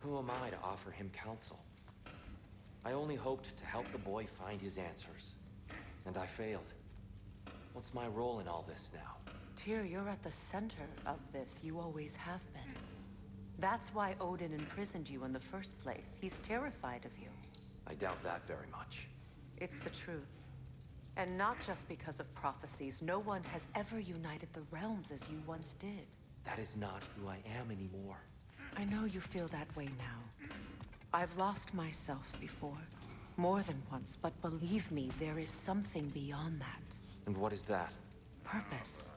Who am I to offer him counsel? I only hoped to help the boy find his answers. And I failed. What's my role in all this now? Tyr, you're at the center of this. You always have been. That's why Odin imprisoned you in the first place. He's terrified of you. I doubt that very much. It's the truth. And not just because of prophecies. No one has ever united the realms as you once did. That is not who I am anymore. I know you feel that way now. I've lost myself before. More than once, but believe me, there is something beyond that. And what is that? Purpose.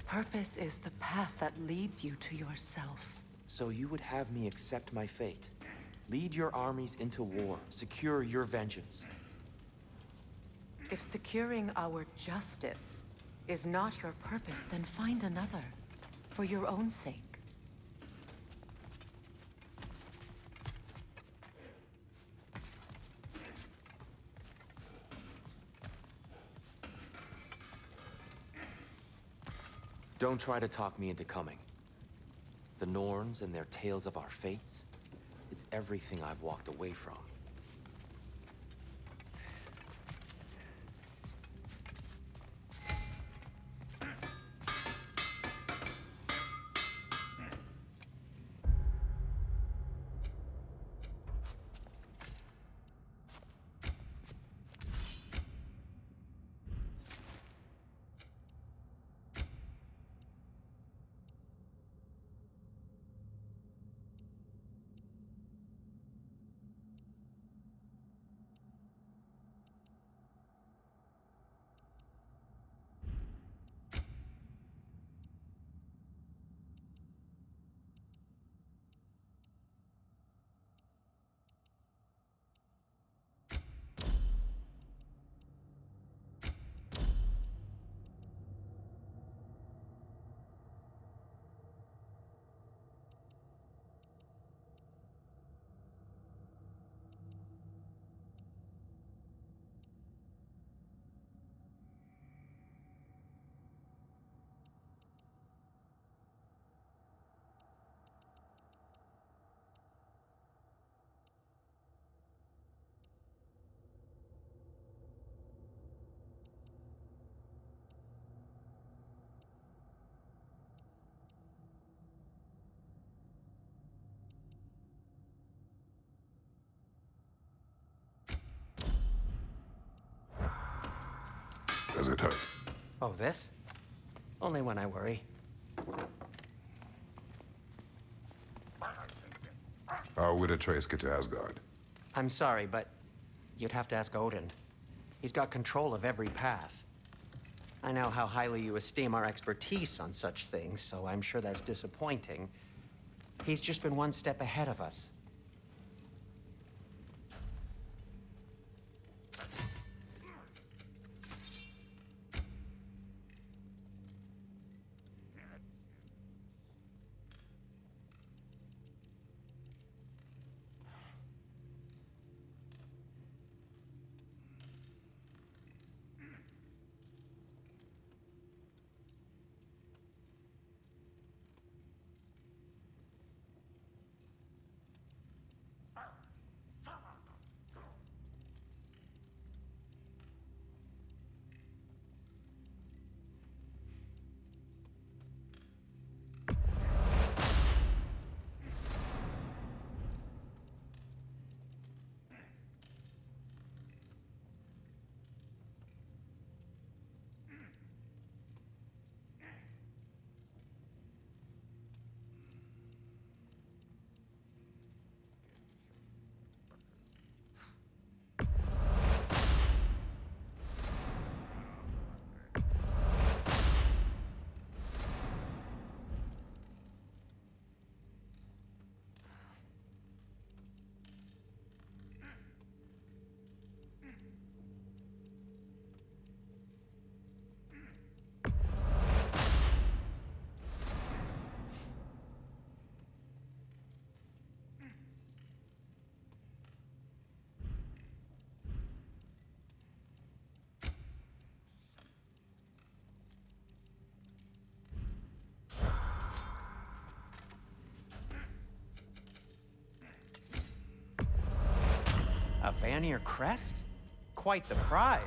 Purpose is the path that leads you to yourself. So you would have me accept my fate? Lead your armies into war, secure your vengeance. If securing our justice is not your purpose, then find another. For your own sake. Don't try to talk me into coming. The Norns and their tales of our fates, it's everything I've walked away from. Does it hurt? Oh, this? Only when I worry. How would Atreus get to Asgard? I'm sorry, but you'd have to ask Odin. He's got control of every path. I know how highly you esteem our expertise on such things, so I'm sure that's disappointing. He's just been one step ahead of us. Vanir crest? Quite the prize.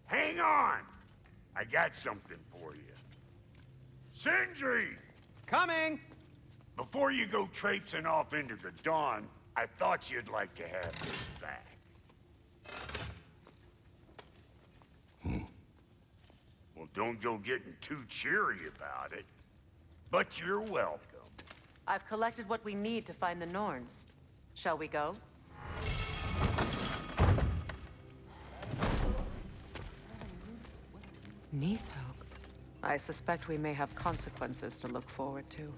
Hang on! I got something for you. Sindri! Coming! Before you go traipsing off into the dawn, I thought you'd like to have this back. Well, don't go getting too cheery about it. But you're welcome. I've collected what we need to find the Norns. Shall we go? Neathog. I suspect we may have consequences to look forward to.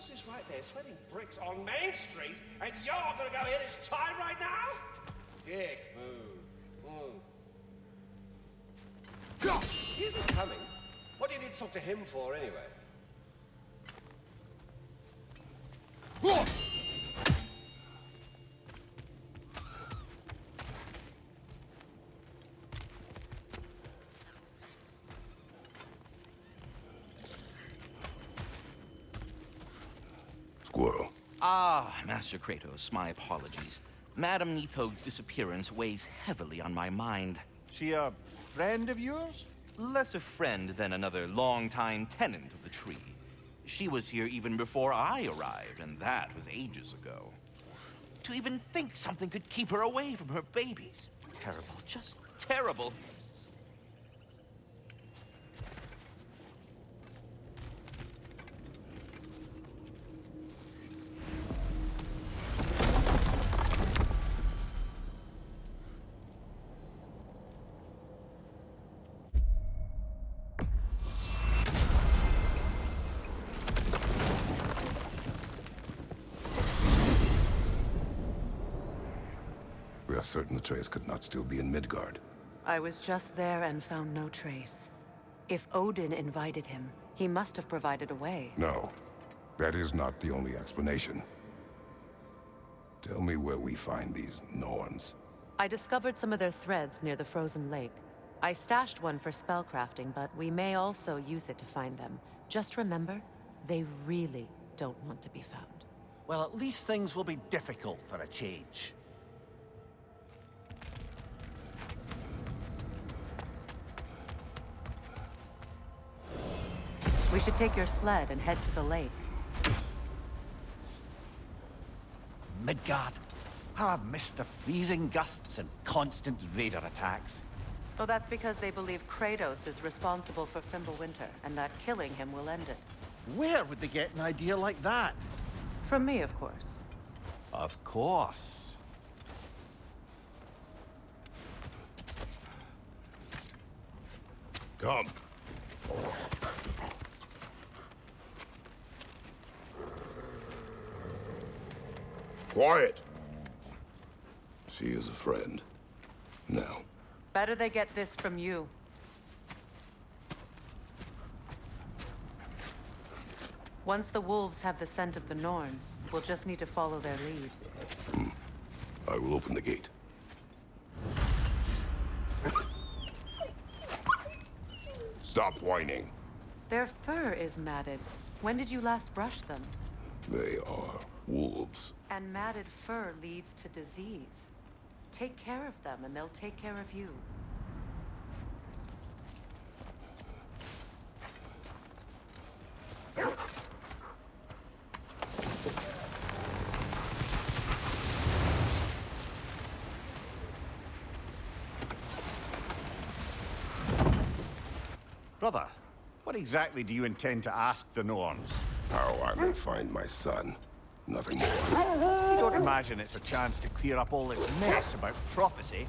Is right there sweating bricks on Main Street, and you're gonna go hit his time right now? Dick, move. He isn't coming. What do you need to talk to him for, anyway? Squirrel. Ah, Master Kratos, my apologies. Madame Neathog's disappearance weighs heavily on my mind. She a friend of yours? Less a friend than another longtime tenant of the tree. She was here even before I arrived, and that was ages ago. To even think something could keep her away from her babies. Terrible, just terrible. are certain the trace could not still be in Midgard. I was just there and found no trace. If Odin invited him, he must have provided a way. No, that is not the only explanation. Tell me where we find these Norns. I discovered some of their threads near the frozen lake. I stashed one for spellcrafting, but we may also use it to find them. Just remember, they really don't want to be found. Well, at least things will be difficult for a change. We should take your sled and head to the lake. Midgard. How I've missed the freezing gusts and constant raider attacks. Well, that's because they believe Kratos is responsible for Fimbulwinter, and that killing him will end it. Where would they get an idea like that? From me, of course. Of course. Come. Quiet. She is a friend. Now. Better they get this from you. Once the wolves have the scent of the Norns, we'll just need to follow their lead. I will open the gate. Stop whining. Their fur is matted. When did you last brush them? They are wolves. And matted fur leads to disease. Take care of them, and they'll take care of you. Brother, what exactly do you intend to ask the Norns? How I may find my son. Nothing more. Don't imagine it's a chance to clear up all this mess about prophecy.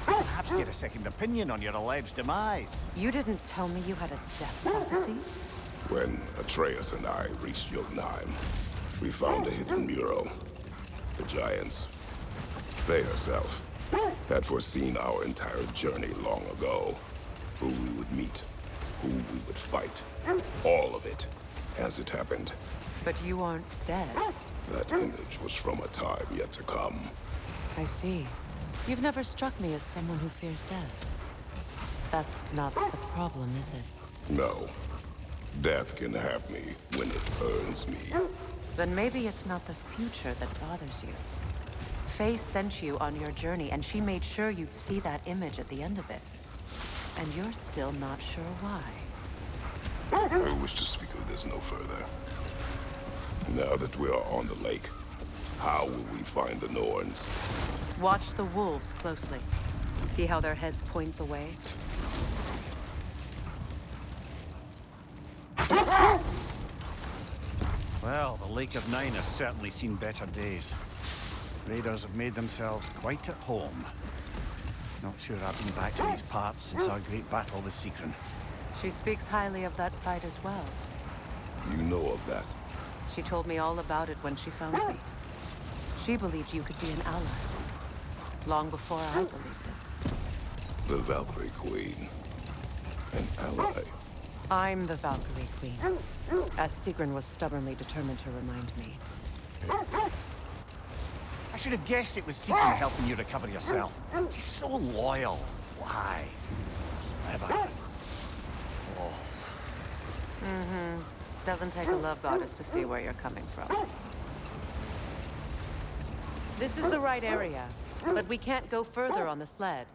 Perhaps get a second opinion on your alleged demise. You didn't tell me you had a death prophecy? When Atreus and I reached Jotunheim, we found a hidden mural. The giants, they herself, had foreseen our entire journey long ago. Who we would meet, who we would fight. All of it, as it happened. But you aren't dead. That image was from a time yet to come. I see. You've never struck me as someone who fears death. That's not the problem, is it? No. Death can have me when it earns me. Then maybe it's not the future that bothers you. Faye sent you on your journey, and she made sure you'd see that image at the end of it. And you're still not sure why. I wish to speak of this no further. Now that we are on the lake, how will we find the Norns? Watch the wolves closely. See how their heads point the way? Well, the Lake of Nine has certainly seen better days. Raiders have made themselves quite at home. Not sure I've been back to these parts since our great battle with Sigrun. She speaks highly of that fight as well. You know of that? She told me all about it when she found me. She believed you could be an ally. Long before I believed it. The Valkyrie Queen. An ally. I'm the Valkyrie Queen. As Sigrun was stubbornly determined to remind me. I should have guessed it was Sigrun helping you recover yourself. She's so loyal. Why? Ever. Doesn't take a love goddess to see where you're coming from. This is the right area, but we can't go further on the sled.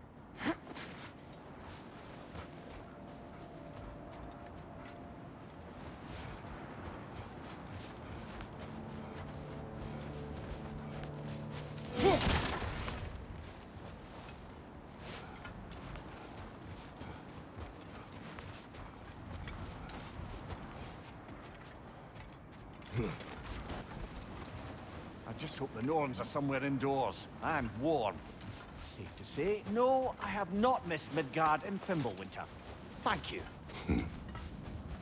I just hope the Norns are somewhere indoors and warm. Safe to say, no, I have not missed Midgard in Fimbulwinter. Thank you.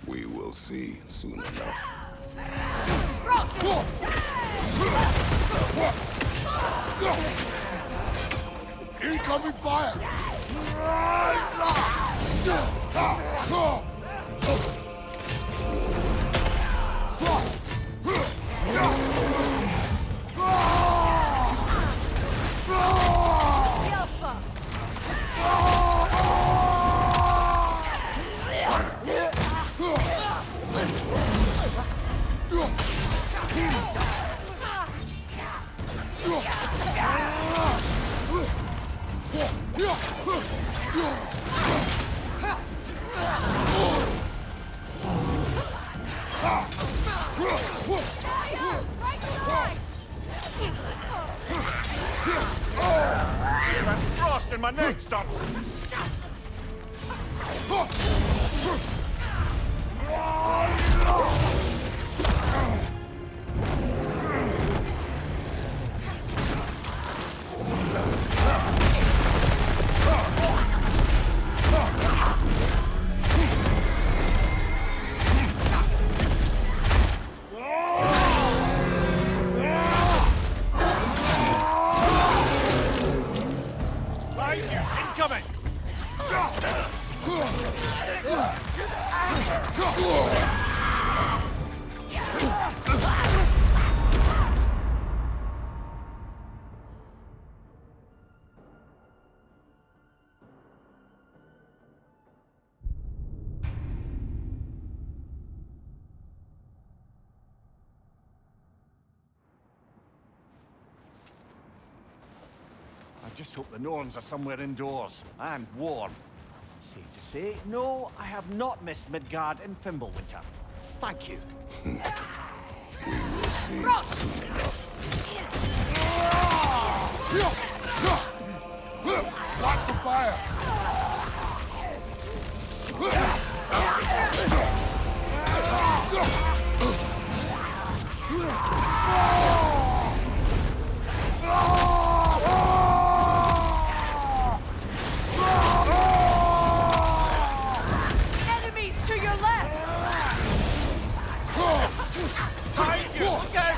We will see soon enough. Incoming fire! That's frost in my neck, stop! Incoming! I just hope the Norns are somewhere indoors and warm. Safe to say, no, I have not missed Midgard in Fimbulwinter. Thank you. We will see soon enough. Watch the fire! Enemies to your left! Behind you! Look out!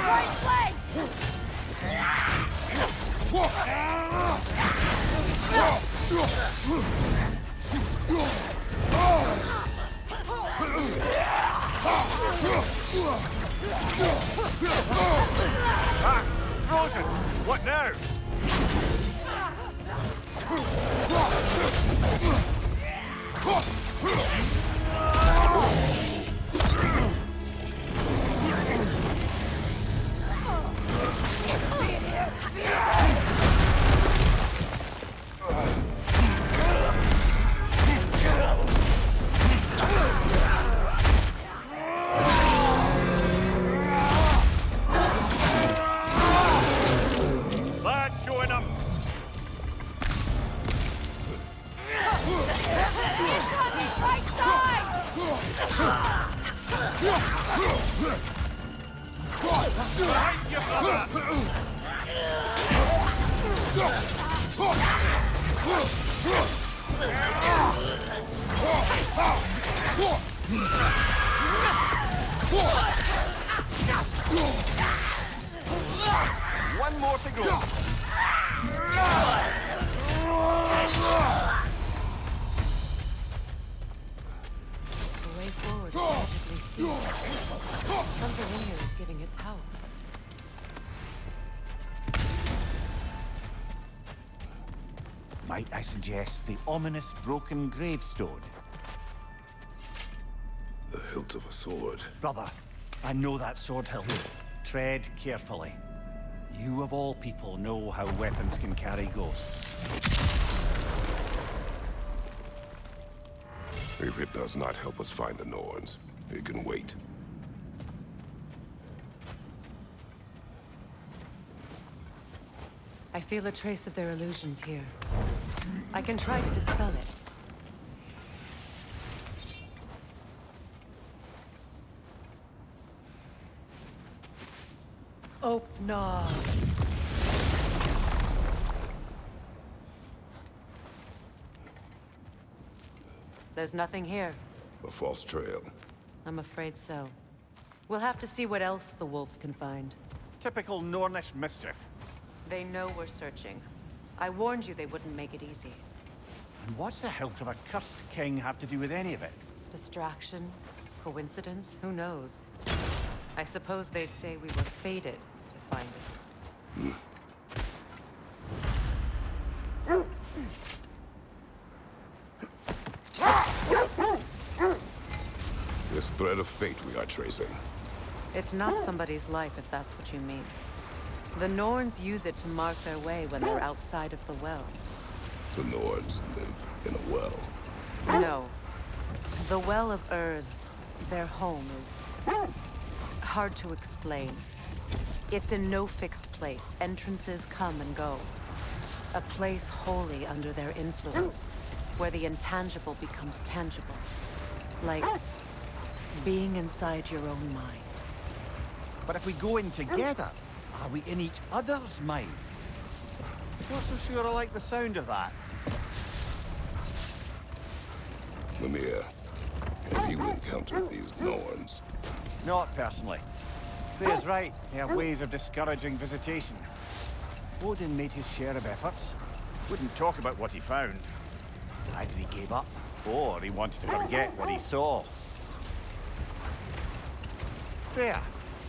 Right flank! Ah! Frozen! What now? Lad showing up! Right side! Behind you, brother! One more to go. The way forward is magically sealed. Something in here is giving it power. Might I suggest the ominous broken gravestone? The hilt of a sword. Brother, I know that sword hilt. Tread carefully. You of all people know how weapons can carry ghosts. If it does not help us find the Norns, it can wait. I feel a trace of their illusions here. I can try to dispel it. Open. There's nothing here. A false trail. I'm afraid so. We'll have to see what else the wolves can find. Typical Nornish mischief. They know we're searching. I warned you they wouldn't make it easy. And what's the hilt of a cursed king have to do with any of it? Distraction? Coincidence? Who knows? I suppose they'd say we were fated to find it. This thread of fate we are tracing. It's not somebody's life, if that's what you mean. The Norns use it to mark their way when they're outside of the well. The Nords live in a well. No. The Well of Earth, their home, is hard to explain. It's in no fixed place. Entrances come and go. A place wholly under their influence, where the intangible becomes tangible. Like being inside your own mind. But if we go in together, are we in each other's mind? Not so sure I like the sound of that. Mimir, have you encountered these Norns? Not personally. Freya's right. They have ways of discouraging visitation. Odin made his share of efforts. Wouldn't talk about what he found. Either he gave up, or he wanted to forget what he saw. Freya,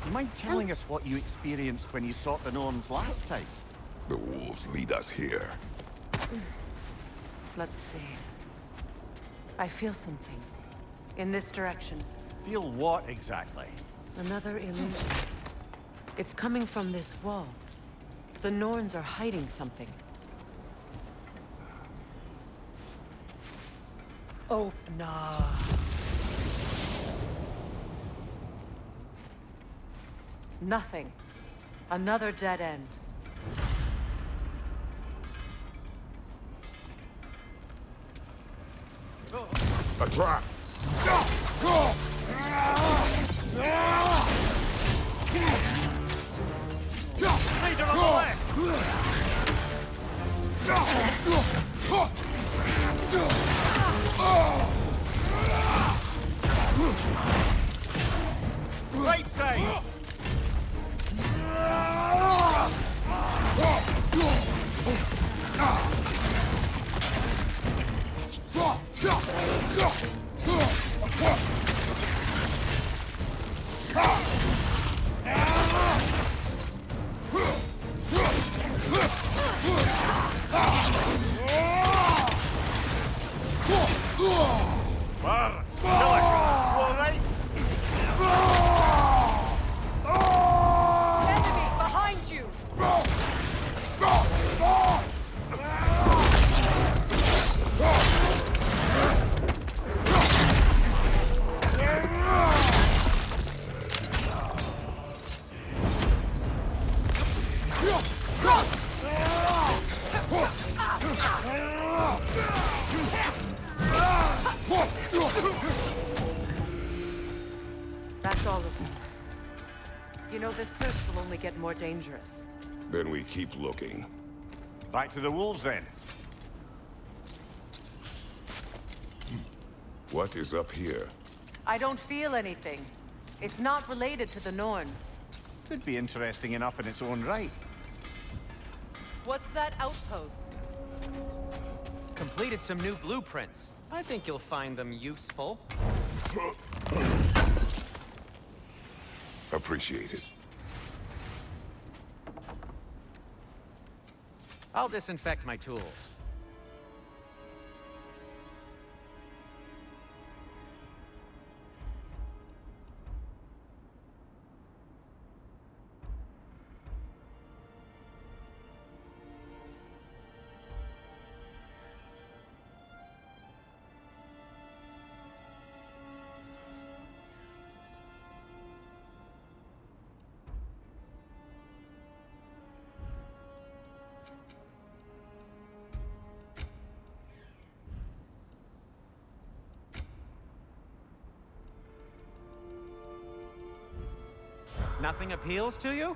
you mind telling us what you experienced when you sought the Norns last time? The wolves lead us here. Let's see. I feel something. In this direction. Feel what exactly? Another illusion. It's coming from this wall. The Norns are hiding something. Oh, nah. Nothing. Another dead end. A trap! Leader on the left! Right side! Enemy behind you! That's all of them. You know, this search will only get more dangerous. Then we keep looking. Back to the wolves then. What is up here? I don't feel anything. It's not related to the Norns. Could be interesting enough in its own right. What's that outpost? Completed some new blueprints. I think you'll find them useful. Appreciate it. I'll disinfect my tools. Nothing appeals to you?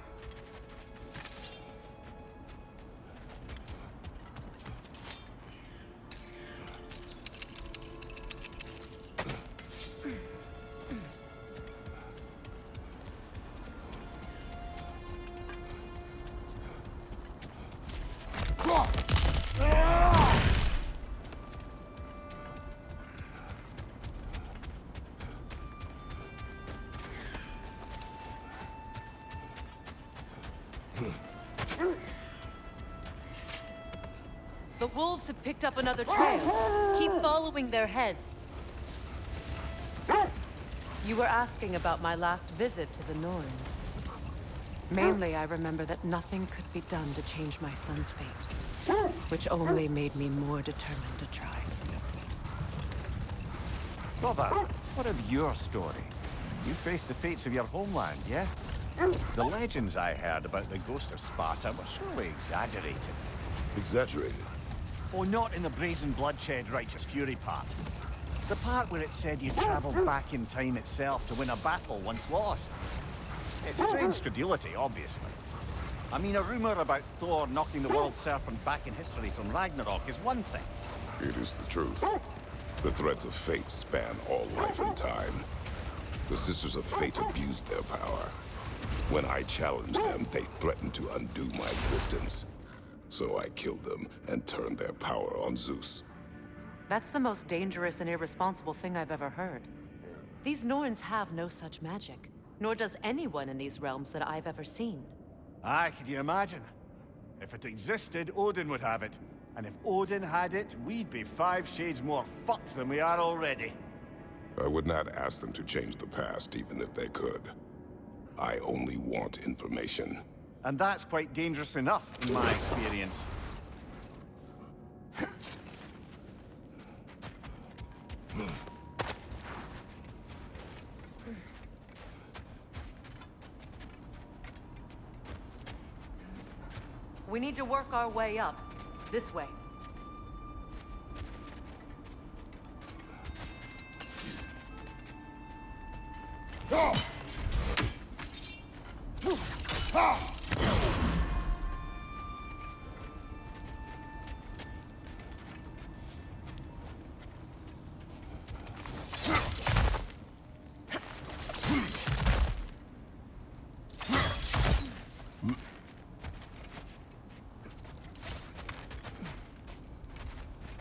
The wolves have picked up another trail. Keep following their heads. You were asking about my last visit to the Norns. Mainly, I remember that nothing could be done to change my son's fate, which only made me more determined to try. Brother, what of your story? You faced the fates of your homeland, yeah? The legends I heard about the ghost of Sparta were surely exaggerated. Exaggerated? Oh, not in the brazen bloodshed righteous fury part. The part where it said you traveled back in time itself to win a battle once lost. It's strange credulity, obviously. I mean, a rumor about Thor knocking the world serpent back in history from Ragnarok is one thing. It is the truth. The threads of fate span all life and time. The Sisters of Fate abused their power. When I challenged them, they threatened to undo my existence. So I killed them and turned their power on Zeus. That's the most dangerous and irresponsible thing I've ever heard. These Norns have no such magic, nor does anyone in these realms that I've ever seen. Aye, can you imagine? If it existed, Odin would have it. And if Odin had it, we'd be 5 shades more fucked than we are already. I would not ask them to change the past, even if they could. I only want information. And that's quite dangerous enough, in my experience. We need to work our way up. This way.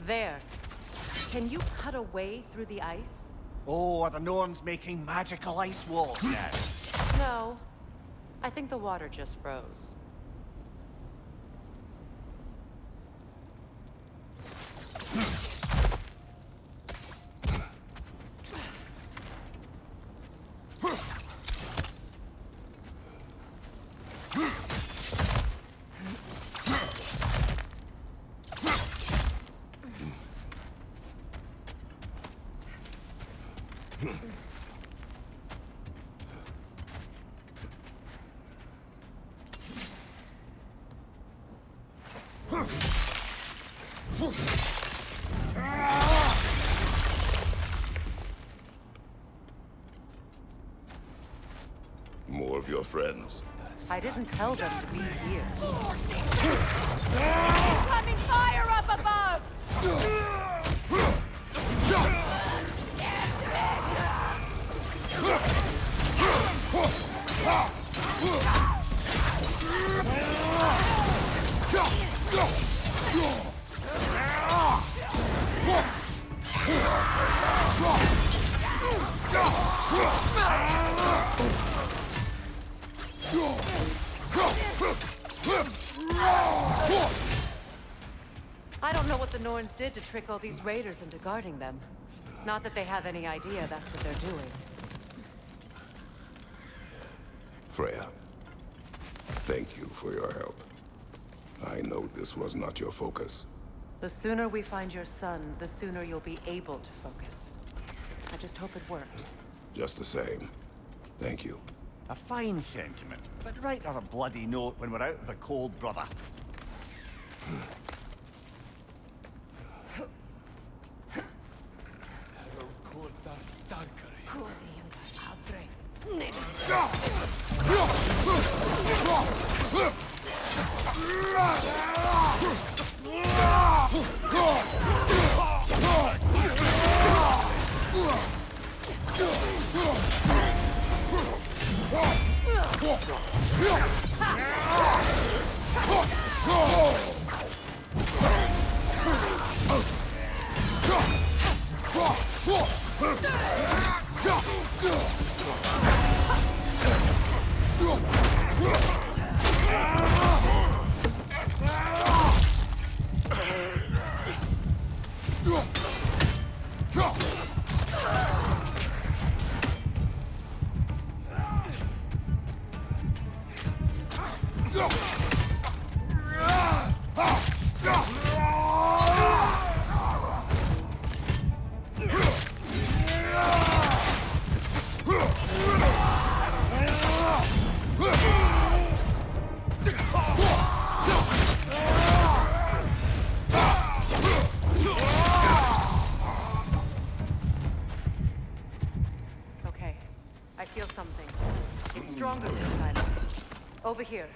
There. Can you cut a way through the ice? Oh, are the Norns making magical ice walls now? No. I think the water just froze. More of your friends. I didn't tell them to be here. Incoming fire up above! I don't know what the Norns did to trick all these raiders into guarding them. Not that they have any idea that's what they're doing. Freya, thank you for your help. I know this was not your focus. The sooner we find your son, the sooner you'll be able to focus. I just hope it works. Just the same. Thank you. A fine sentiment, but write her a bloody note when we're out of the cold, brother. Okay, I feel something. It's stronger this time. Over here.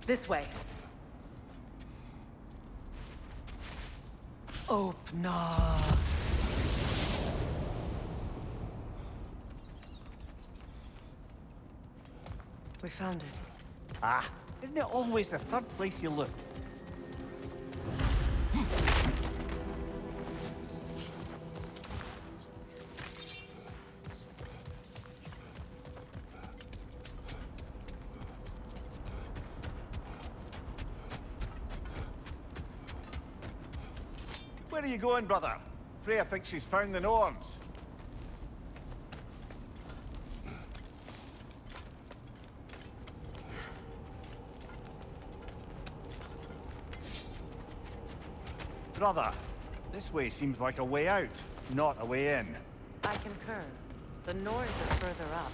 This way. Open up. We found it. Ah, isn't it always the third place you look? Where are you going, brother? Freya thinks she's found the Norns. Brother, this way seems like a way out, not a way in. I concur. The Nords are further up.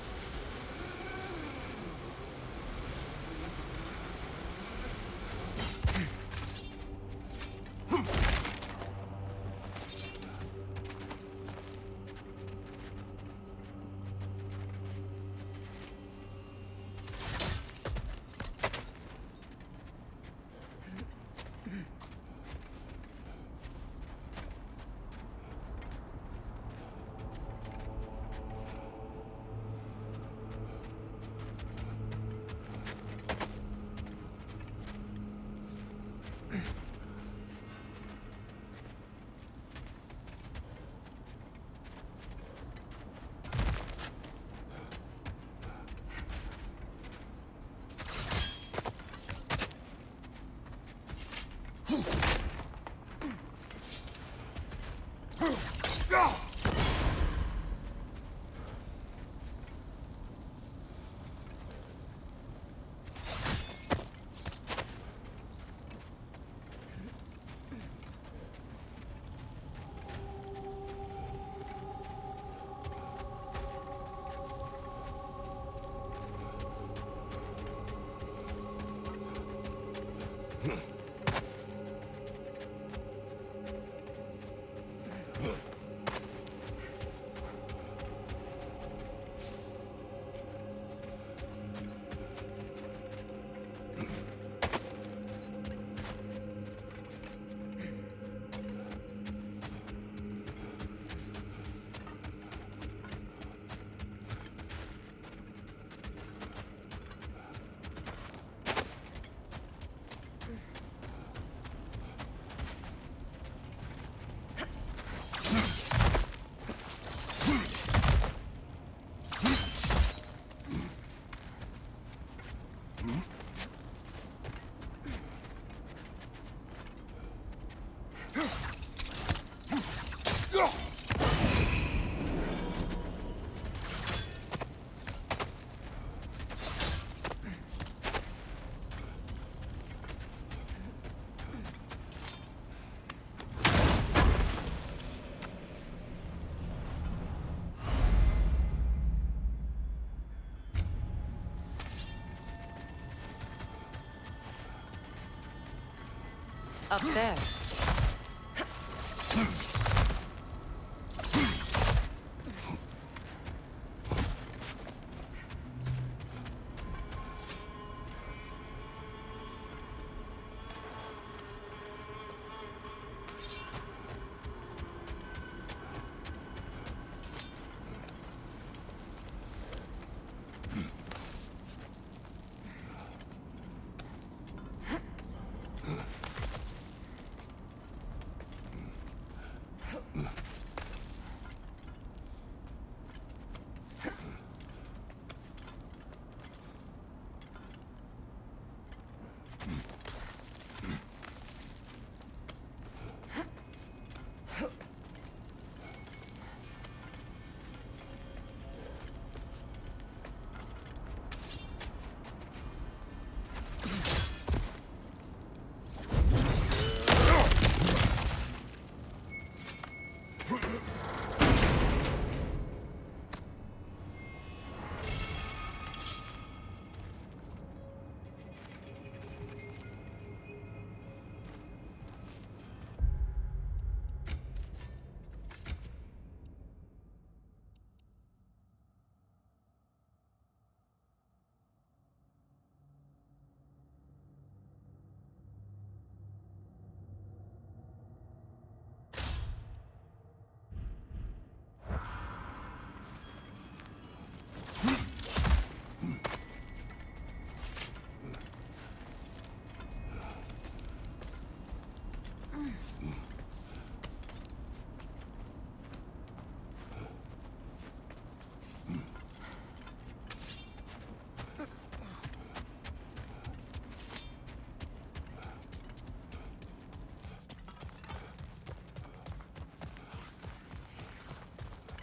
Up there.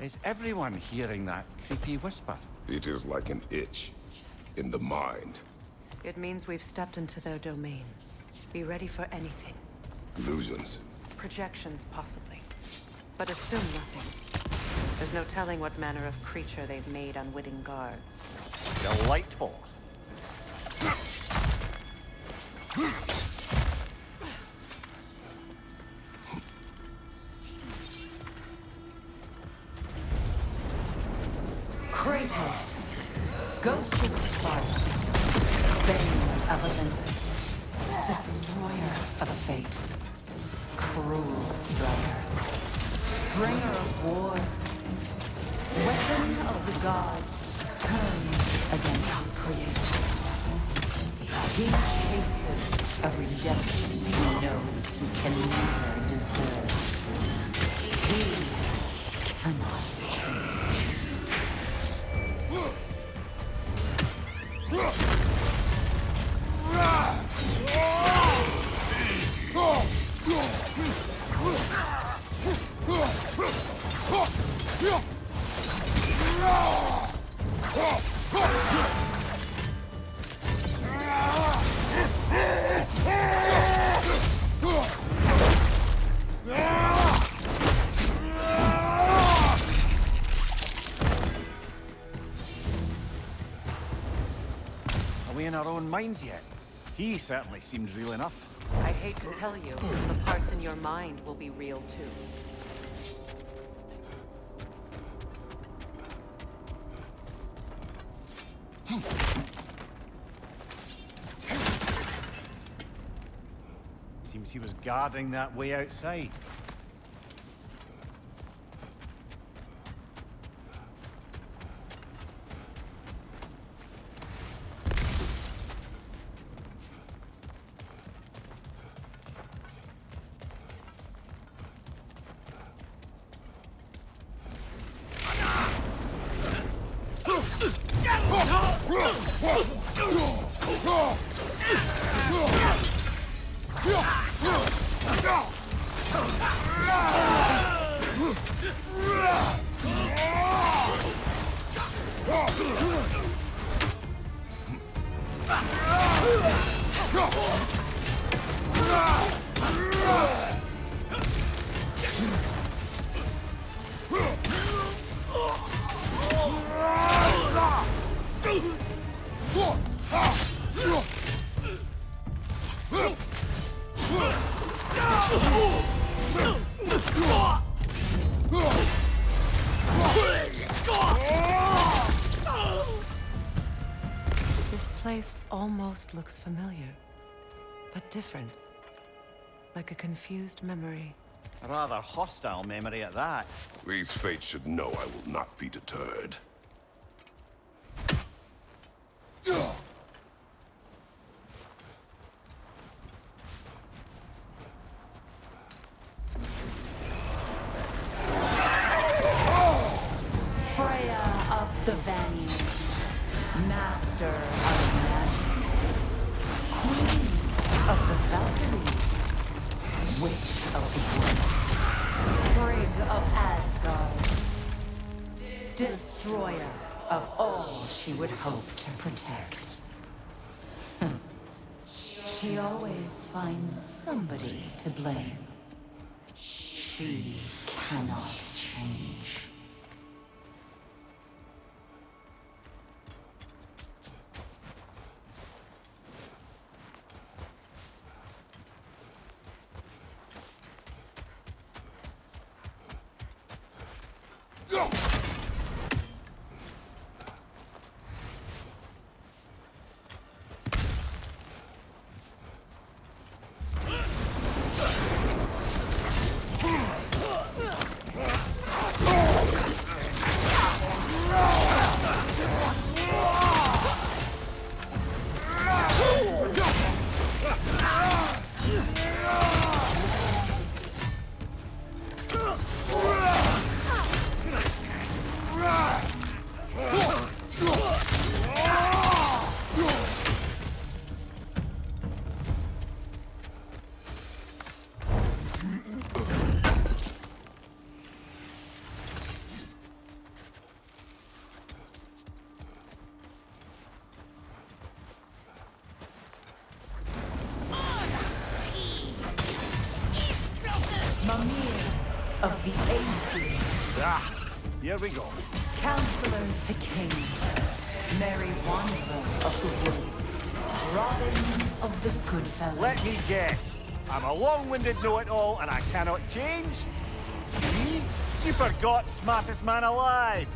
Is everyone hearing that creepy whisper? It is like an itch in the mind. It means we've stepped into their domain. Be ready for anything. Illusions. Projections, possibly. But assume nothing. There's no telling what manner of creature they've made unwitting guards. Delightful. Kratos, Ghost of Sparta, Bane of Olympus, Destroyer of Fate, Cruel Strider, Bringer of War, Weapon of the Gods, turned against his creators. He chases a redemption he knows he can never deserve. He cannot change. Are we in our own minds yet? He certainly seems real enough. I hate to tell you, the parts in your mind will be real too. Seems he was guarding that way outside. This place almost looks familiar, but different. Like a confused memory. A rather hostile memory at that. These fates should know I will not be deterred. Freya of the Vanir, Master of Magics, Queen of the Valkyries, Witch of the Woods, Frigg of Asgard, Destroyer of all she would hope to protect. She always finds somebody to blame. She cannot change. Mimir of the AC. Ah, here we go. Counselor to Kings. Merry Wanderer of the Woods. Robin of the Goodfellas. Let me guess. I'm a long-winded know-it-all and I cannot change? See? You forgot smartest man alive.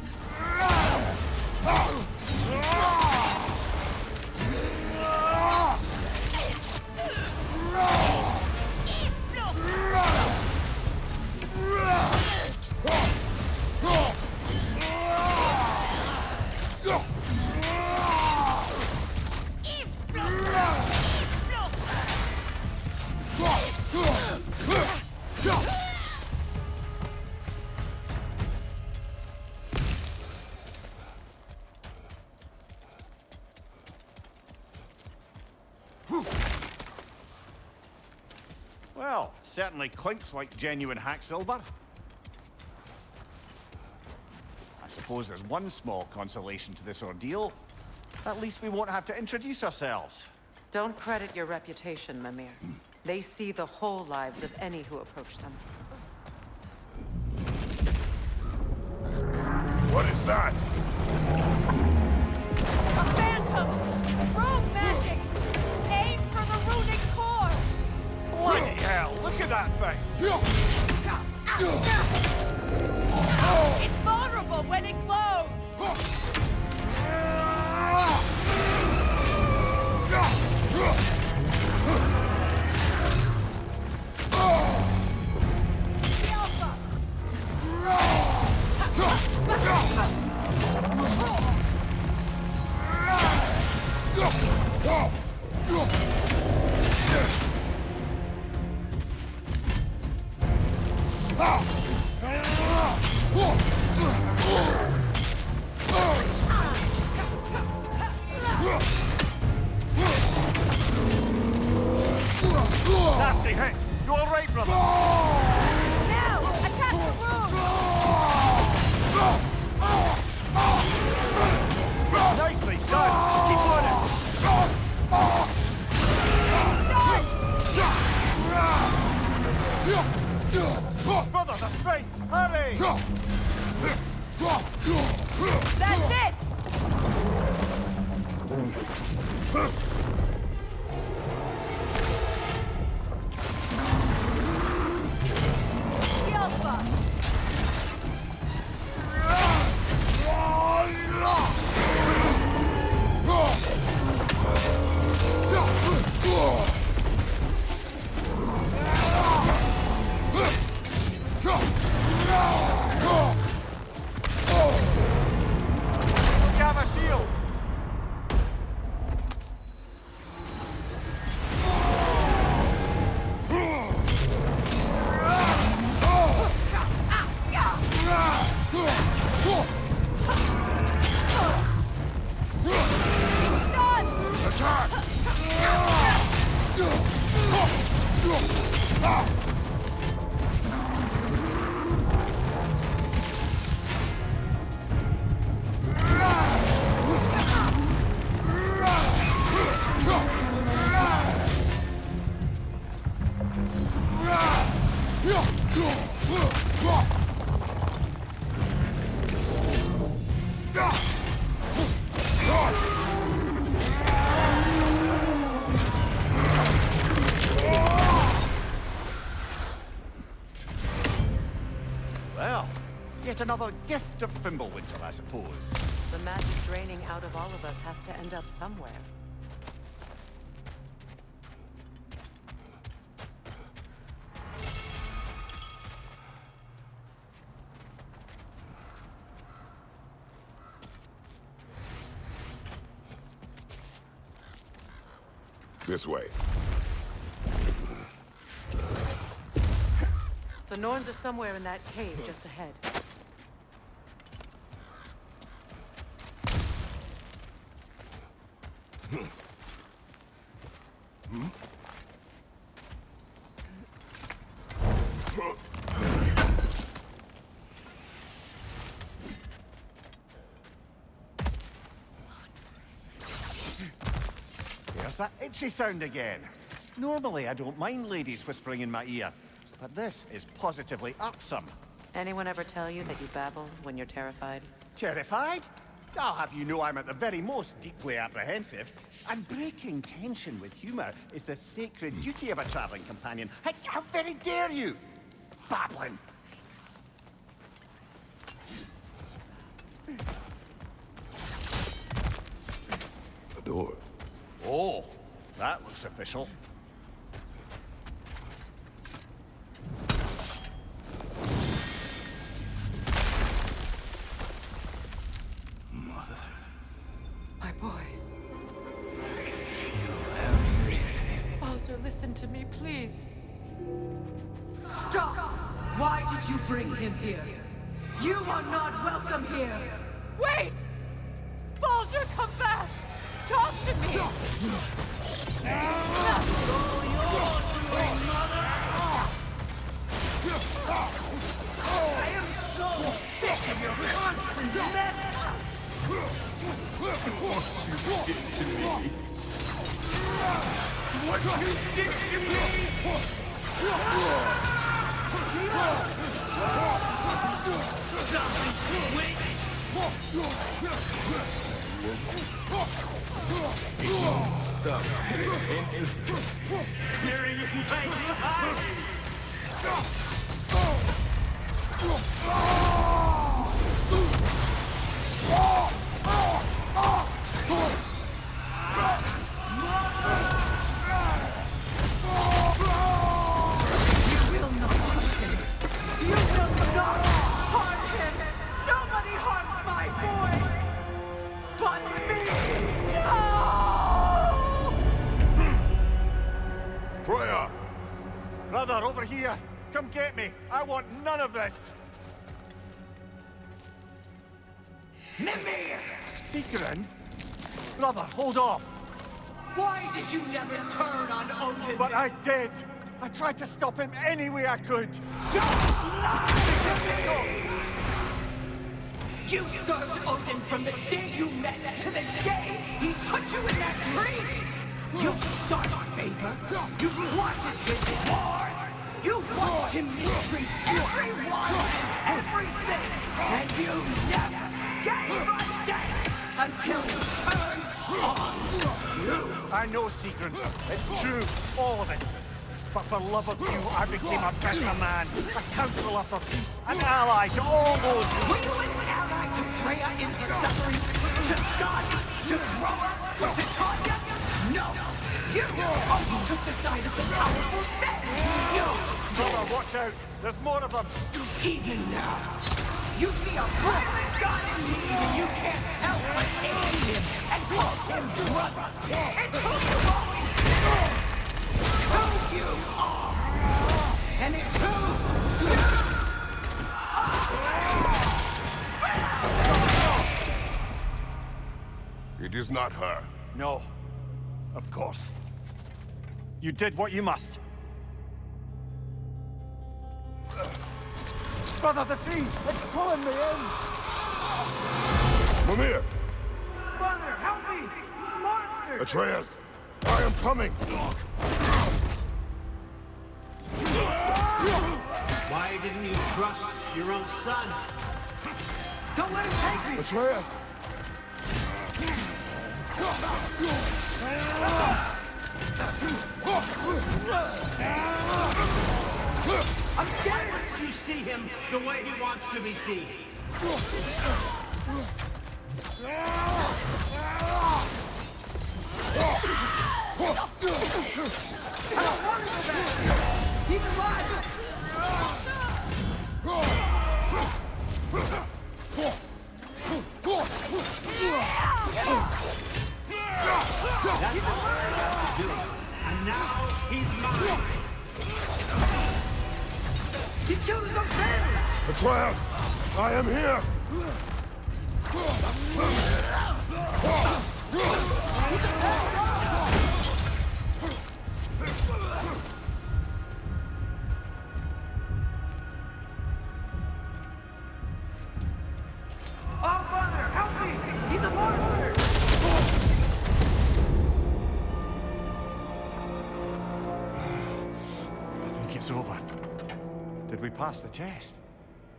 Well, certainly clinks like genuine hack silver. I suppose there's one small consolation to this ordeal. At least we won't have to introduce ourselves. Don't credit your reputation, Mimir. They see the whole lives of any who approach them. What is that? A phantom! Rogue magic! Aim for the runic core! Bloody hell, look at that thing! It's vulnerable when it glows! Nasty hit! You all right, brother? Now, attack the wound! Nicely done! Keep on it! Brother, the strength! Hurry! That's it! Heal buff! You have a shield! Well, yet another gift of Fimbulwinter, I suppose. The magic draining out of all of us has to end up somewhere. This way. The Norns are somewhere in that cave just ahead. There's that itchy sound again. Normally, I don't mind ladies whispering in my ear, but this is positively irksome. Anyone ever tell you that you babble when you're terrified? Terrified? I'll have you know I'm at the very most deeply apprehensive. And breaking tension with humor is the sacred duty of a traveling companion. How very dare you! Babbling! The door. Oh, that looks official. My boy. I can feel everything. Baldur, listen to me, please. Stop! Why did you bring him here? You are not welcome here! Wait! Baldur, come back! Talk to me! I am so sick of your constant meddling! What you did to me. What you did to me! Wait! Stop. Hearing my You will not touch him! You will not harm him! Nobody harms my boy! But me! No! Freya! Brother, over here! Come get me! I want none of this! Mimir! Sigrun? Brother, hold off! Why did you never turn on Odin? But I did! I tried to stop him any way I could! You served Odin from the day you met to the day he put you in that tree! You sought favor! You wanted his wars! You watched him mistreat everyone and everything! And you never gave a damn until he turned on you! I know, Sigrun. It's true, all of it. But for love of you, I became a better man, a counselor for peace, an ally to all those who... Were you an ally to Freya in her suffering? To Skadi? To Groa? To Tanya? No! You only took the side of the powerful men! You! Brother, watch out! There's more of them! Even now, you see a violent god in need and you can't help but aid him and call him brother! It's who you've always been! Who you are! And it's who you are! It is not her. No. Of course. You did what you must. Brother, the tree! It's pulling me in! Mimir! Brother, help me! Monster! Atreus! I am coming! Why didn't you trust your own son? Don't let him take me! Atreus! I'm scared! You see him the way he wants to be seen. He's alive! And now he's mine. He killed his own family! Atreus! I am here! Oh, Father, help me! He's a monster! I think it's over. Did we pass the test?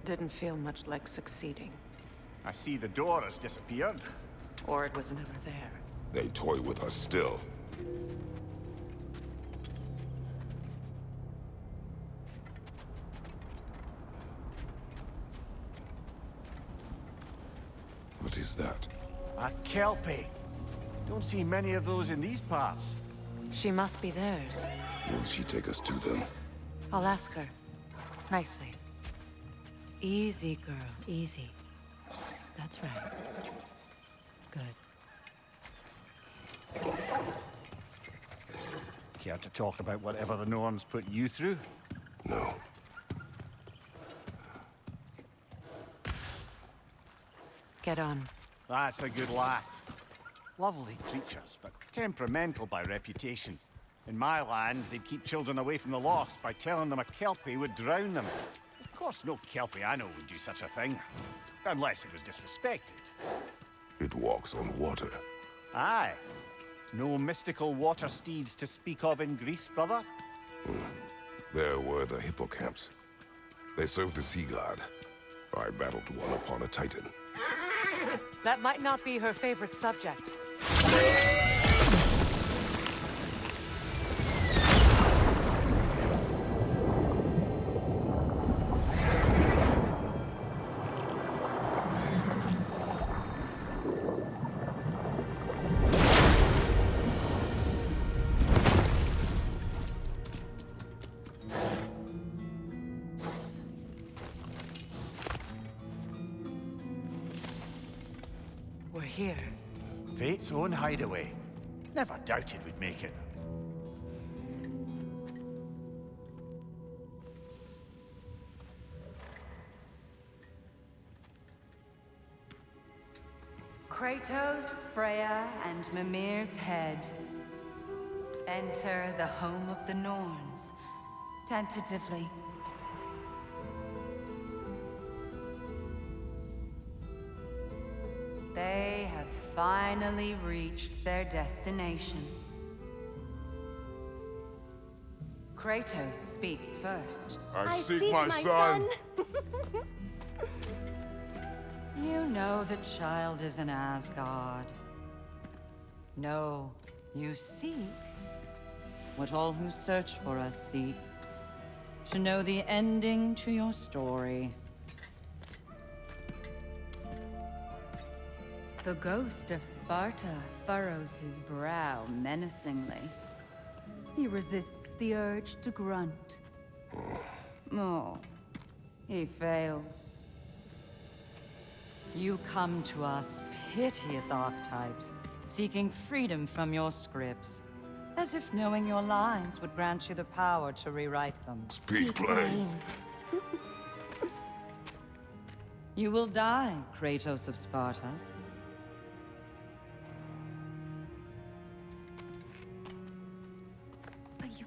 Didn't feel much like succeeding. I see the door has disappeared. Or it was never there. They toy with us still. What is that? A Kelpie. Don't see many of those in these parts. She must be theirs. Will she take us to them? I'll ask her. Nicely. Easy, girl. Easy. That's right. Good. Care to talk about whatever the Norns put you through? No. Get on. That's a good lass. Lovely creatures, but temperamental by reputation. In my land, they'd keep children away from the lost by telling them a Kelpie would drown them. Of course, no Kelpie I know would do such a thing. Unless it was disrespected. It walks on water. Aye. No mystical water steeds to speak of in Greece, brother? There were the hippocamps. They served the sea god. I battled one upon a titan. That might not be her favorite subject. We're here. Fate's own hideaway. Never doubted we'd make it. Kratos, Freya, and Mimir's head. Enter the home of the Norns. Tentatively. They have finally reached their destination. Kratos speaks first. I seek my son. You know the child is in Asgard. No, you seek what all who search for us seek. To know the ending to your story. The ghost of Sparta furrows his brow menacingly. He resists the urge to grunt. Oh, he fails. You come to us, piteous archetypes, seeking freedom from your scripts. As if knowing your lines would grant you the power to rewrite them. Speak plain. You will die, Kratos of Sparta.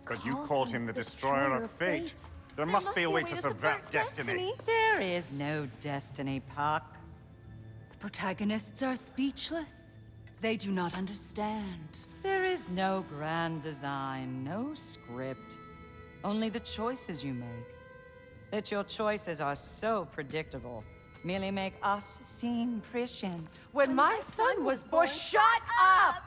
But you called him the Destroyer of Fate. There must be a way to subvert destiny. There is no destiny, Puck. The protagonists are speechless. They do not understand. There is no grand design, no script. Only the choices you make. That your choices are so predictable merely make us seem prescient. When my son was born... Shut up!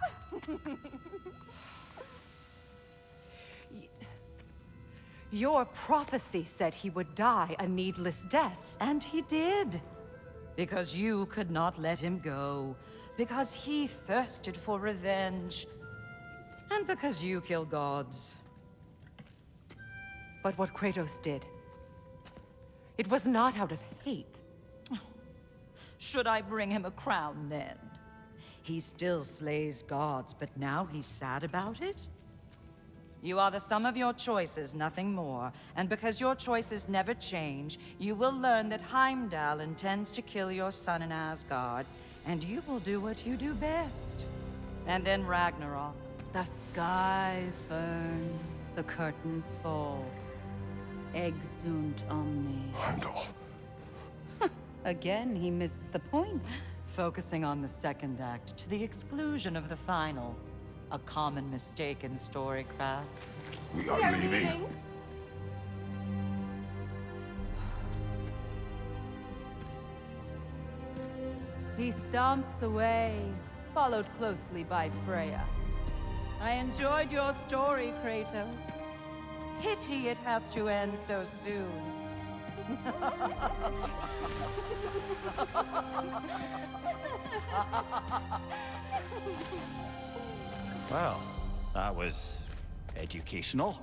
Your prophecy said he would die a needless death. And he did. Because you could not let him go. Because he thirsted for revenge. And because you kill gods. But what Kratos did, it was not out of hate. Should I bring him a crown then? He still slays gods, but now he's sad about it? You are the sum of your choices, nothing more. And because your choices never change, you will learn that Heimdall intends to kill your son in Asgard, and you will do what you do best. And then Ragnarok. The skies burn, the curtains fall. Exunt omnes. Heimdall. Again, he misses the point. Focusing on the second act to the exclusion of the final. A common mistake in storycraft. We are leaving. He stomps away, followed closely by Freya. I enjoyed your story, Kratos. Pity it has to end so soon. Well, that was educational.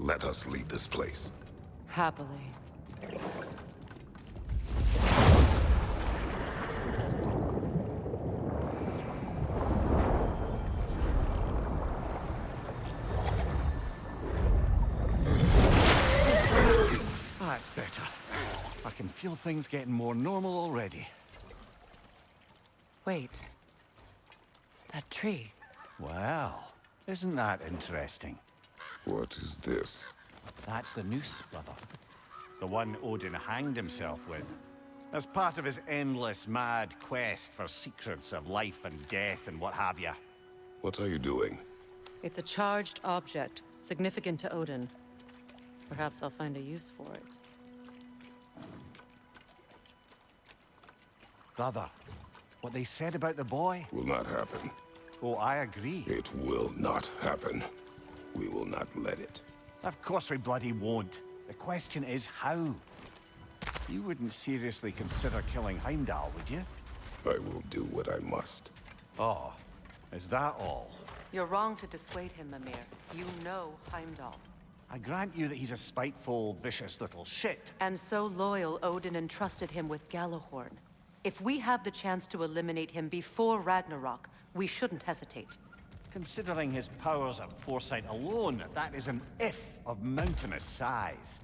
Let us leave this place. Happily. That's better. I can feel things getting more normal already. Wait. That tree. Well, isn't that interesting? What is this? That's the noose, brother. The one Odin hanged himself with. As part of his endless, mad quest for secrets of life and death and what have you. What are you doing? It's a charged object, significant to Odin. Perhaps I'll find a use for it. Brother, what they said about the boy? Will not happen. Oh, I agree. It will not happen. We will not let it. Of course we bloody won't. The question is how. You wouldn't seriously consider killing Heimdall, would you? I will do what I must. Oh, is that all? You're wrong to dissuade him, Mimir. You know Heimdall. I grant you that he's a spiteful, vicious little shit. And so loyal, Odin entrusted him with Gjallarhorn. If we have the chance to eliminate him before Ragnarok, we shouldn't hesitate. Considering his powers of foresight alone, that is an if of mountainous size.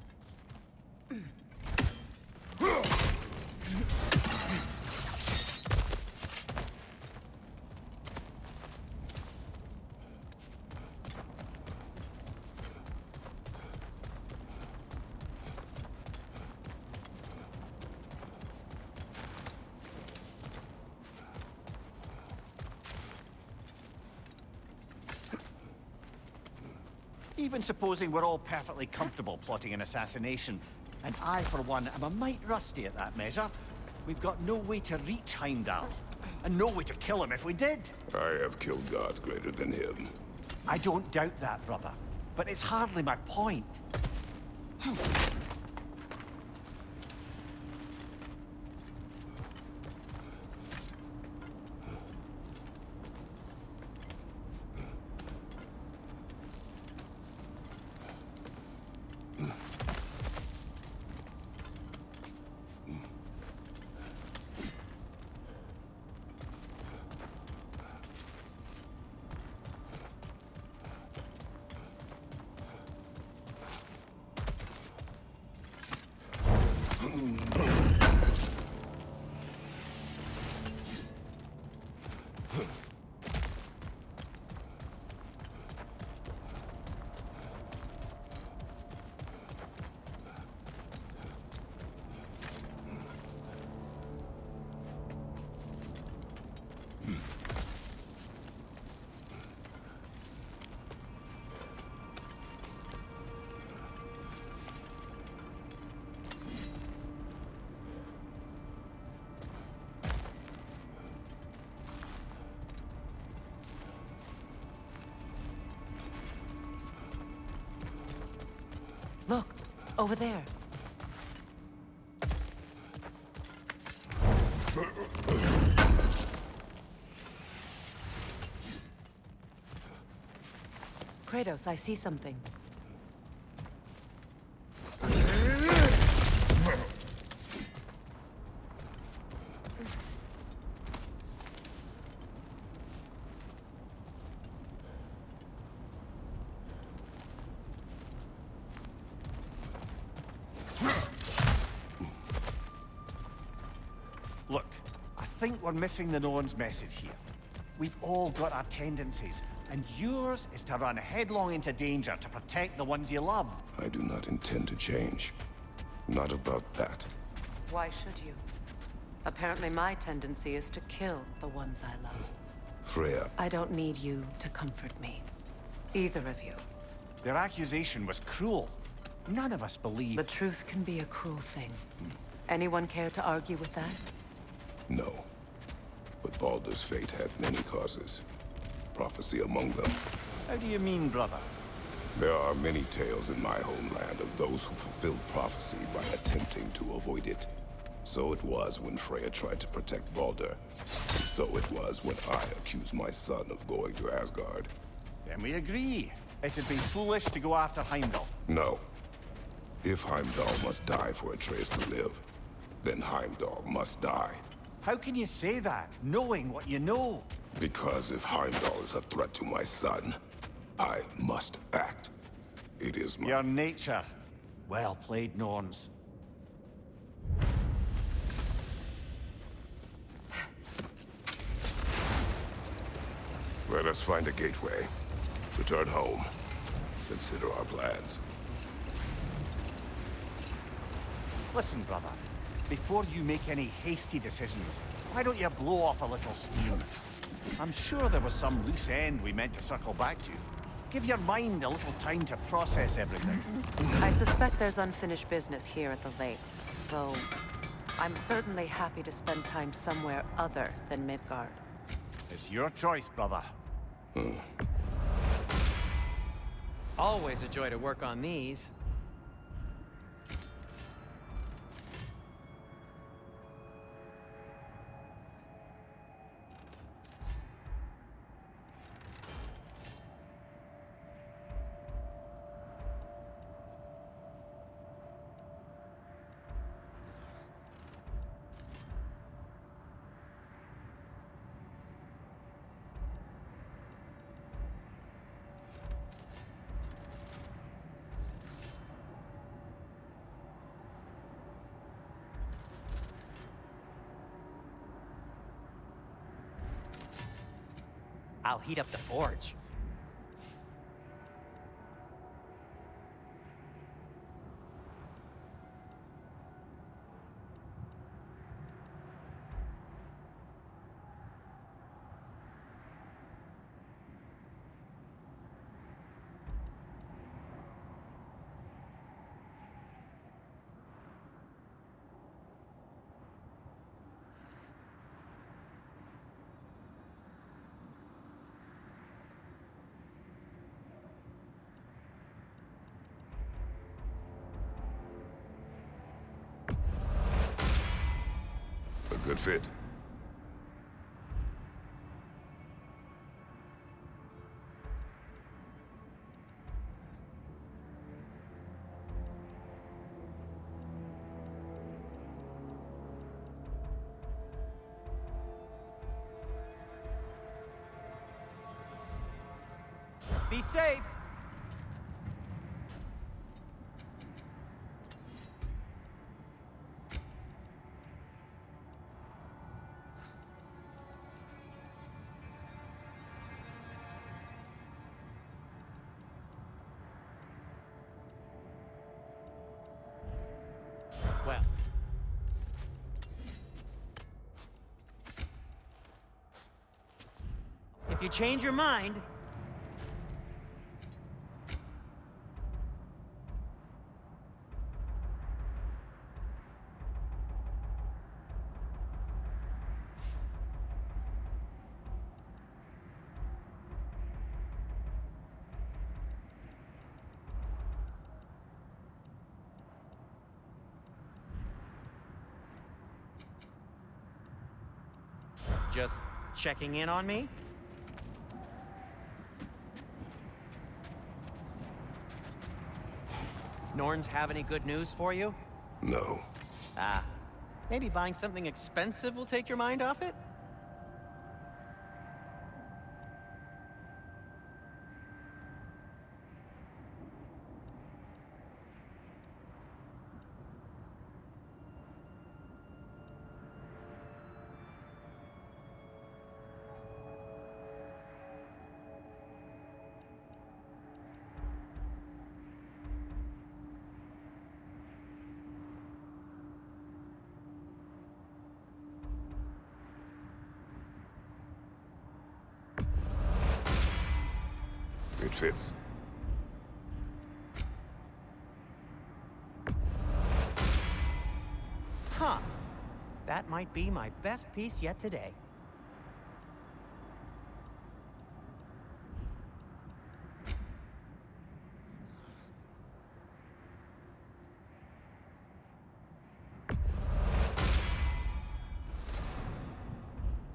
Even supposing we're all perfectly comfortable plotting an assassination, and I, for one, am a mite rusty at that measure, we've got no way to reach Heimdall, and no way to kill him if we did. I have killed gods greater than him. I don't doubt that, brother, but it's hardly my point. Look, over there. Kratos, I see something. Look, I think we're missing the Norn's message here. We've all got our tendencies, And yours is to run headlong into danger to protect the ones you love. I do not intend to change. Not about that. Why should you? Apparently my tendency is to kill the ones I love. Freya. I don't need you to comfort me. Either of you. Their accusation was cruel. None of us believe... The truth can be a cruel thing. Anyone care to argue with that? No. But Baldur's fate had many causes. Prophecy among them. How do you mean, brother? There are many tales in my homeland of those who fulfilled prophecy by attempting to avoid it. So it was when Freya tried to protect Baldur. And so it was when I accused my son of going to Asgard. Then we agree. It'd be foolish to go after Heimdall. No. If Heimdall must die for Atreus to live, then Heimdall must die. How can you say that, knowing what you know? Because if Heimdall is a threat to my son, I must act. It is my... Your nature. Well played, Norns. Let us find a gateway. Return home. Consider our plans. Listen, brother. Before you make any hasty decisions, why don't you blow off a little steam? I'm sure there was some loose end we meant to circle back to. Give your mind a little time to process everything. I suspect there's unfinished business here at the lake, though I'm certainly happy to spend time somewhere other than Midgard. It's your choice, brother. Always a joy to work on these. I'll heat up the forge. A good fit. Be safe! Well. If you change your mind... Just checking in on me? Norns have any good news for you? No. Ah, maybe buying something expensive will take your mind off it? it fits. Huh. That might be my best piece yet today.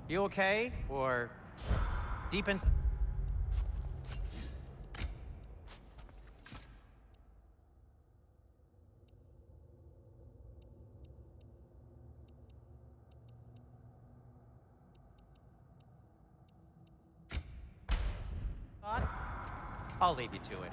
You okay? Or deep in... I'll leave you to it.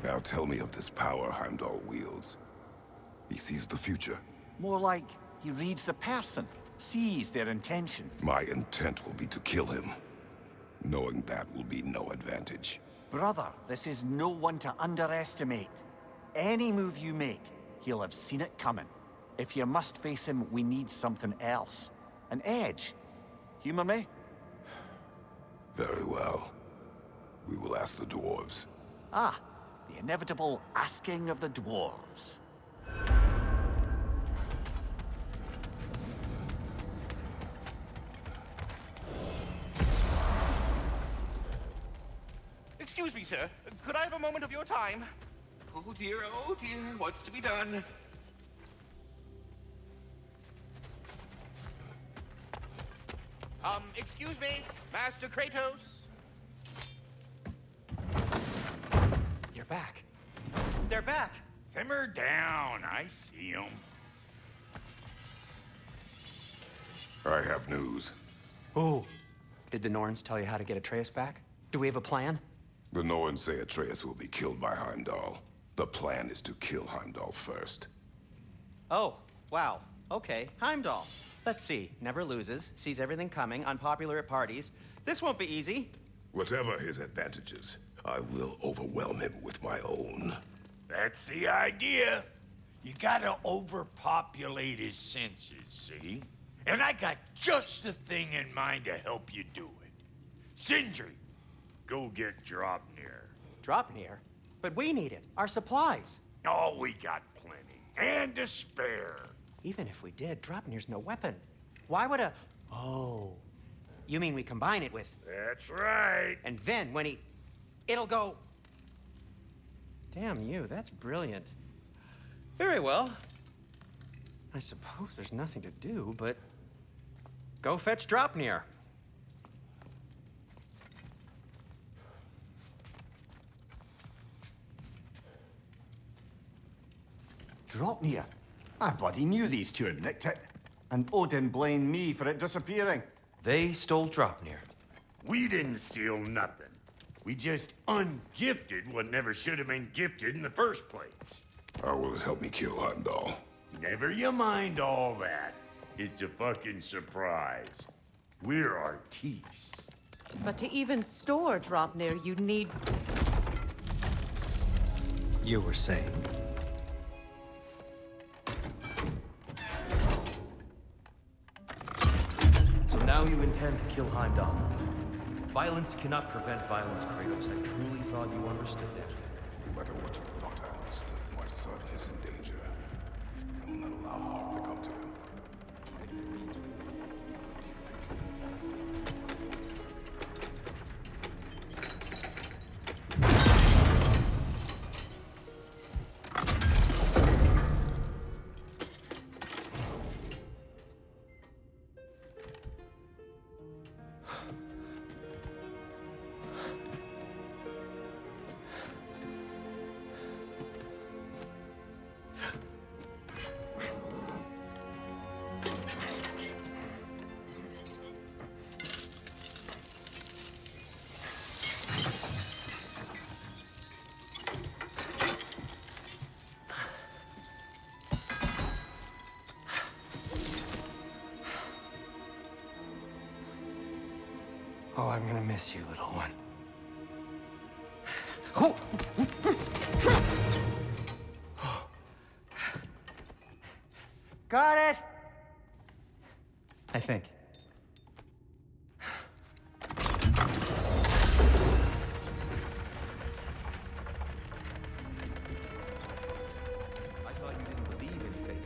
Now tell me of this power Heimdall wields. He sees the future. More like he reads the person, sees their intention. My intent will be to kill him. Knowing that will be no advantage. Brother, this is no one to underestimate. Any move you make, he'll have seen it coming. If you must face him, we need something else. An edge. Humor me? Very well. We will ask the dwarves. Ah, the inevitable asking of the dwarves. Excuse me, sir. Could I have a moment of your time? Oh dear, what's to be done? Excuse me, Master Kratos? You're back. They're back. Simmer down, I see them. I have news. Ooh. Did the Norns tell you how to get Atreus back? Do we have a plan? The Norns say Atreus will be killed by Heimdall. The plan is to kill Heimdall first. Oh, wow. Okay, Heimdall. Let's see. Never loses, sees everything coming, unpopular at parties. This won't be easy. Whatever his advantages, I will overwhelm him with my own. That's the idea. You gotta overpopulate his senses, see? And I got just the thing in mind to help you do it. Sindri, go get Draupnir. Draupnir? But we need it. Our supplies. Oh, we got plenty. And to spare. Even if we did, Draupnir's no weapon. Why would a... Oh. You mean we combine it with... That's right. And then when he... It'll go... Damn you, that's brilliant. Very well. I suppose there's nothing to do, but... Go fetch Draupnir. Draupnir? I bloody knew these two had nicked it. And Odin blamed me for it disappearing. They stole Draupnir. We didn't steal nothing. We just ungifted what never should have been gifted in the first place. How will it help me kill Heimdall? Never you mind all that. It's a fucking surprise. We're artistes. But to even store Draupnir, you'd need... You were saying? So now you intend to kill Heimdall. Violence cannot prevent violence, Kratos. I truly thought you understood that. No matter what you thought I understood, my son is in danger. I will not allow harm to come to him. Oh, I'm gonna miss you, little one. Got it! I think. I thought you didn't believe in fate.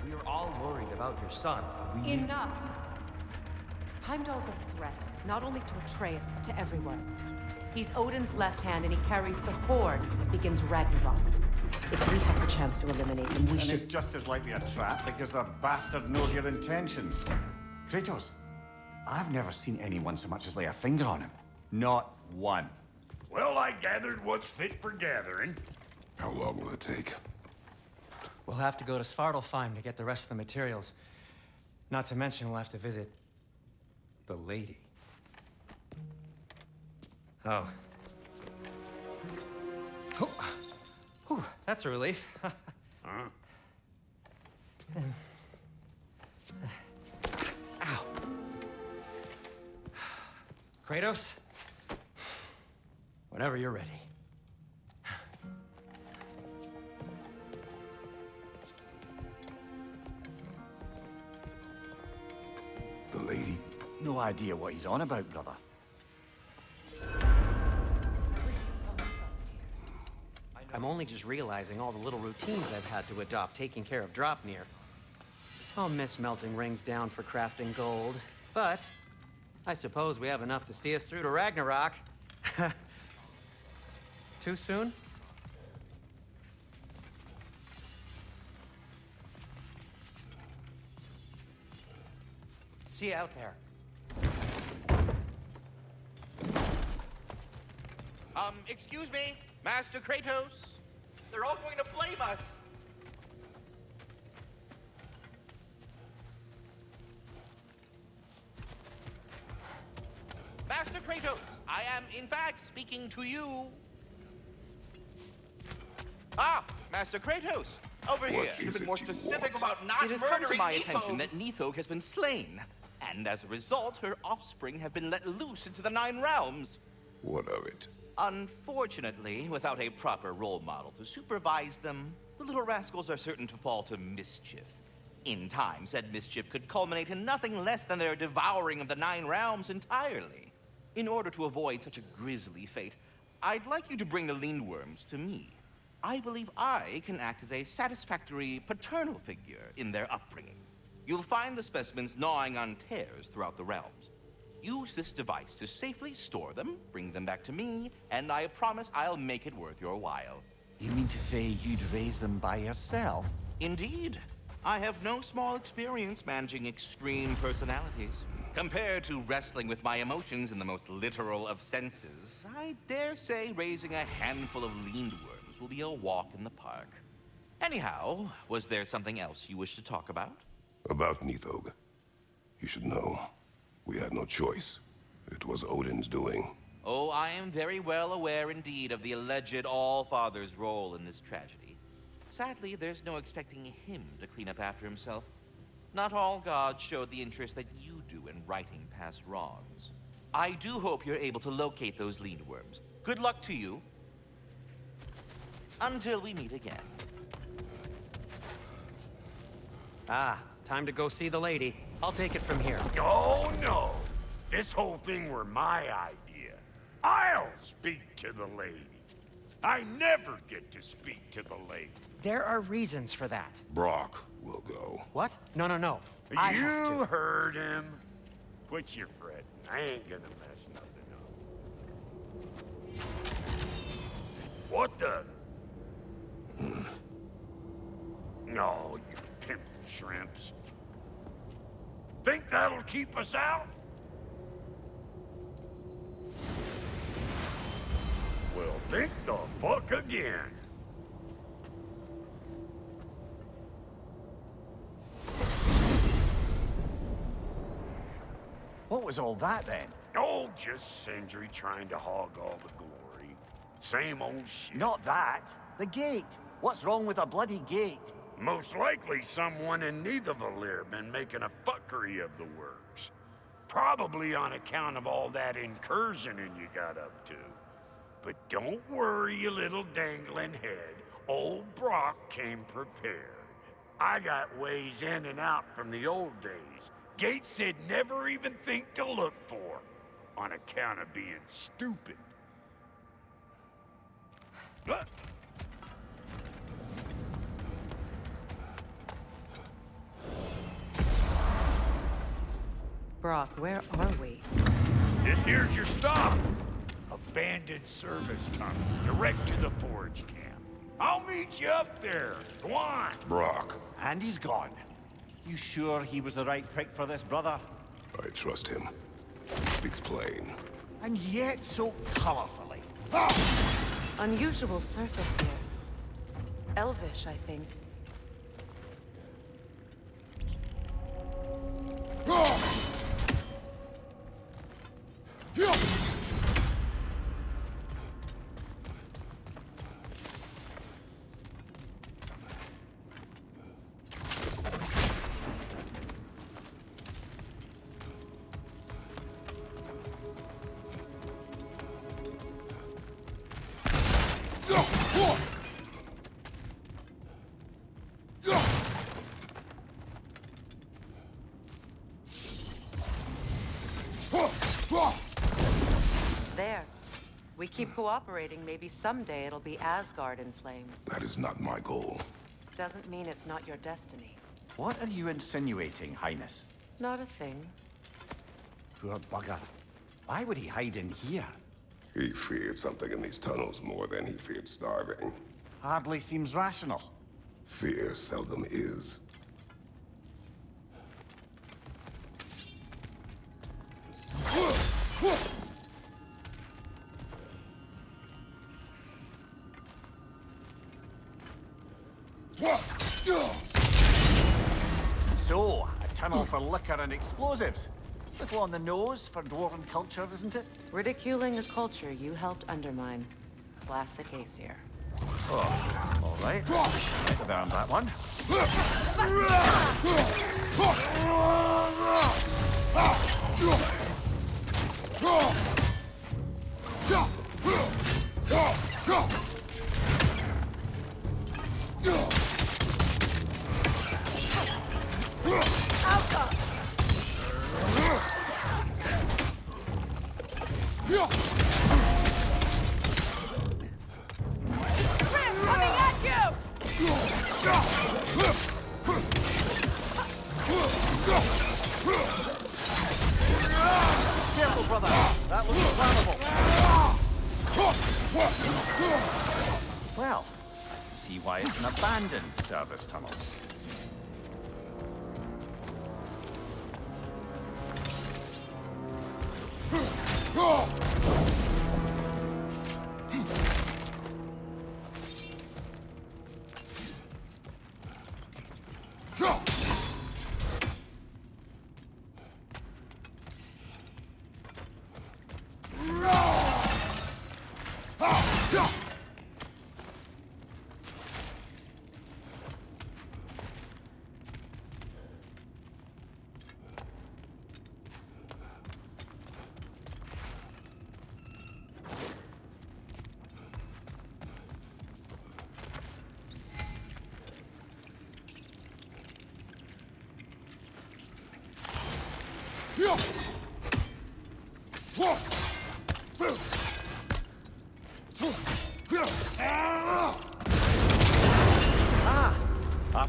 We are all worried about your son. Enough! Heimdall's a threat, not only to Atreus, but to everyone. He's Odin's left hand, and he carries the horde that begins Ragnarok. If we have the chance to eliminate him, we should... And it's just as likely a trap because the bastard knows your intentions. Kratos, I've never seen anyone so much as lay a finger on him. Not one. Well, I gathered what's fit for gathering. How long will it take? We'll have to go to Svartalfheim to get the rest of the materials. Not to mention we'll have to visit the lady. Oh. Whew, that's a relief. Huh? Ow. Kratos? Whenever you're ready. The lady? No idea what he's on about, brother. I'm only just realizing all the little routines I've had to adopt taking care of Draupnir. I'll miss melting rings down for crafting gold, but I suppose we have enough to see us through to Ragnarok. Too soon? See you out there. Excuse me, Master Kratos. They're all going to blame us. Master Kratos, I am, in fact, speaking to you. Ah, Master Kratos, over here. You've been more specific about not murdering It has come to my attention that Nithog has been slain. And as a result, her offspring have been let loose into the 9 realms. What of it? Unfortunately, without a proper role model to supervise them, the little rascals are certain to fall to mischief. In time, said mischief could culminate in nothing less than their devouring of the 9 realms entirely. In order to avoid such a grisly fate, I'd like you to bring the Lindworms to me. I believe I can act as a satisfactory paternal figure in their upbringing. You'll find the specimens gnawing on tears throughout the realms. Use this device to safely store them, bring them back to me, and I promise I'll make it worth your while. You mean to say you'd raise them by yourself? Indeed. I have no small experience managing extreme personalities. Compared to wrestling with my emotions in the most literal of senses, I dare say raising a handful of Lindworms will be a walk in the park. Anyhow, was there something else you wish to talk about? About Nithog. You should know, we had no choice. It was Odin's doing. Oh, I am very well aware indeed of the alleged All-Father's role in this tragedy. Sadly, there's no expecting him to clean up after himself. Not all gods showed the interest that you do in righting past wrongs. I do hope you're able to locate those lead worms. Good luck to you. Until we meet again. Ah, time to go see the lady. I'll take it from here. Oh, no. This whole thing were my idea. I'll speak to the lady. I never get to speak to the lady. There are reasons for that. Brock will go. What? No, no, no. I have You to. heard him. Quit your fretting. I ain't gonna mess nothing up. What the? No, you pimp shrimps. Think that'll keep us out? Well, think the fuck again. What was all that then? Oh, just Sindri trying to hog all the glory. Same old shit. Not that. The gate. What's wrong with a bloody gate? Most likely someone in Nidavellir been making a fuckery of the works. Probably on account of all that incursioning you got up to. But don't worry, you little dangling head. Old Brock came prepared. I got ways in and out from the old days. Gates they'd never even think to look for, on account of being stupid. Look. Brock, where are we? This here's your stop. Abandoned service tunnel, direct to the forge camp. I'll meet you up there. Go on. Brock. And he's gone. You sure he was the right pick for this, brother? I trust him. He speaks plain. And yet so colorfully. Unusual surface here. Elvish, I think. There. We keep cooperating, maybe someday it'll be Asgard in flames. That is not my goal. Doesn't mean it's not your destiny. What are you insinuating, Highness? Not a thing. Poor bugger. Why would he hide in here? He feared something in these tunnels more than he feared starving. Hardly seems rational. Fear seldom is. So, a tunnel for liquor and explosives. Little on the nose for dwarven culture, isn't it? Ridiculing a culture you helped undermine. Classic Aesir. Oh, all right. Might have earned that one. Careful, brother. That looks flammable. Well, I can see why it's an abandoned service tunnel.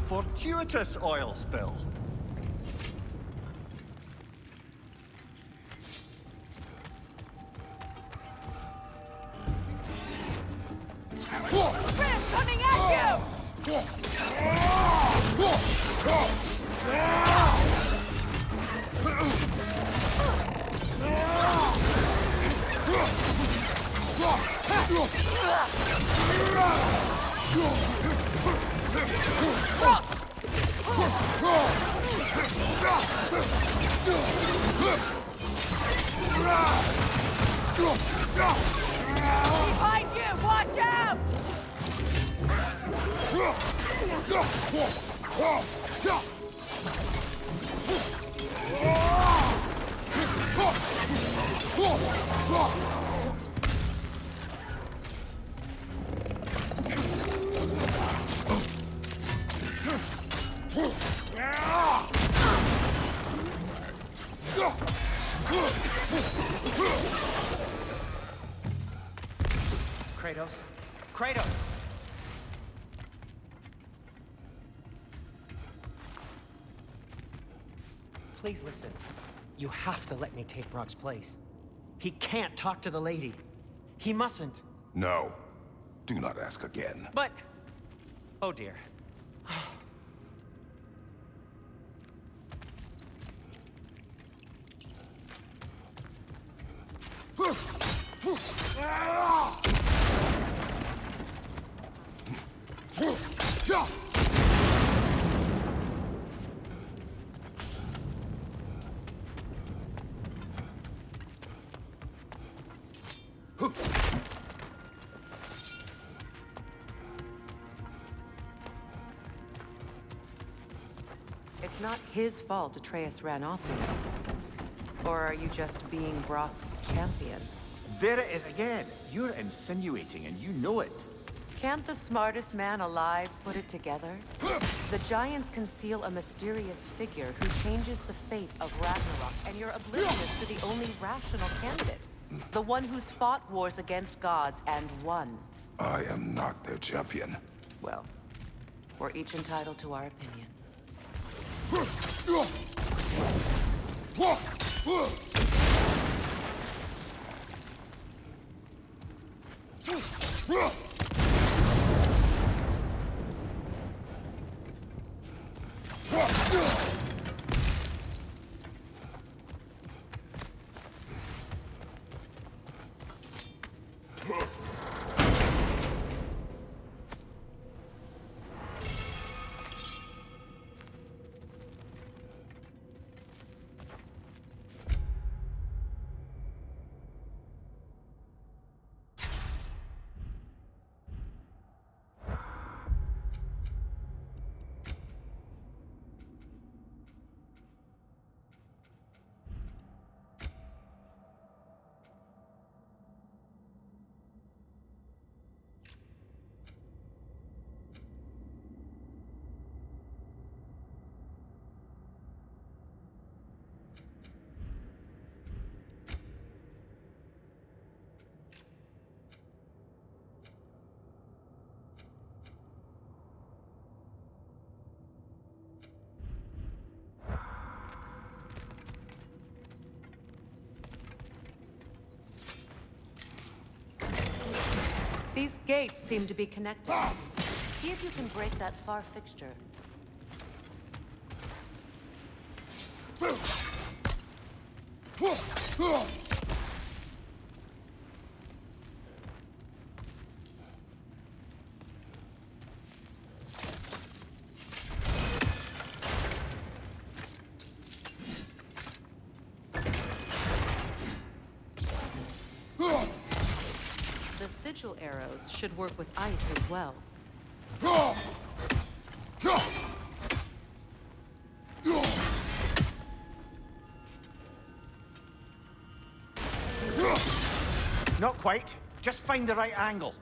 fortuitous oil spill. Chris, coming at you! Behind you! Watch out! Kratos? Kratos! Please listen. You have to let me take Brock's place. He can't talk to the lady. He mustn't. No. Do not ask again. But... Oh dear. It's not his fault Atreus ran off with him. Or are you just being Brock's champion? There it is again. You're insinuating, and you know it. Can't the smartest man alive put it together? The Giants conceal a mysterious figure who changes the fate of Ragnarok, and you're oblivious to the only rational candidate. The one who's fought wars against gods and won. I am not their champion. Well, we're each entitled to our opinion. These gates seem to be connected. See if you can break that far fixture. The sigil arrows should work with ice as well. Not quite. Just find the right angle.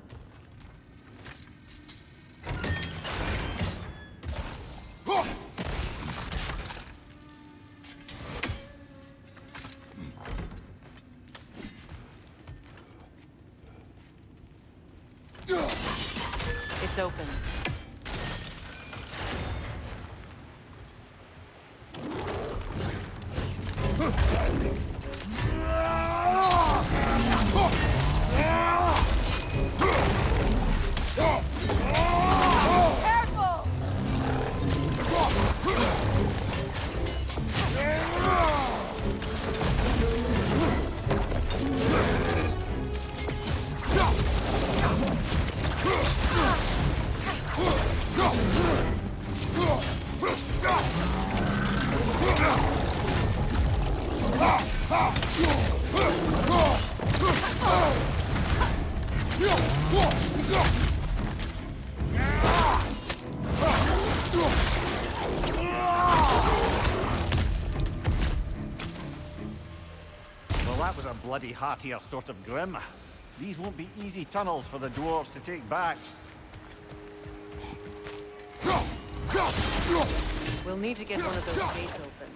It's open. bloody hearty are sort of grim. These won't be easy tunnels for the dwarves to take back. We'll need to get one of those gates open.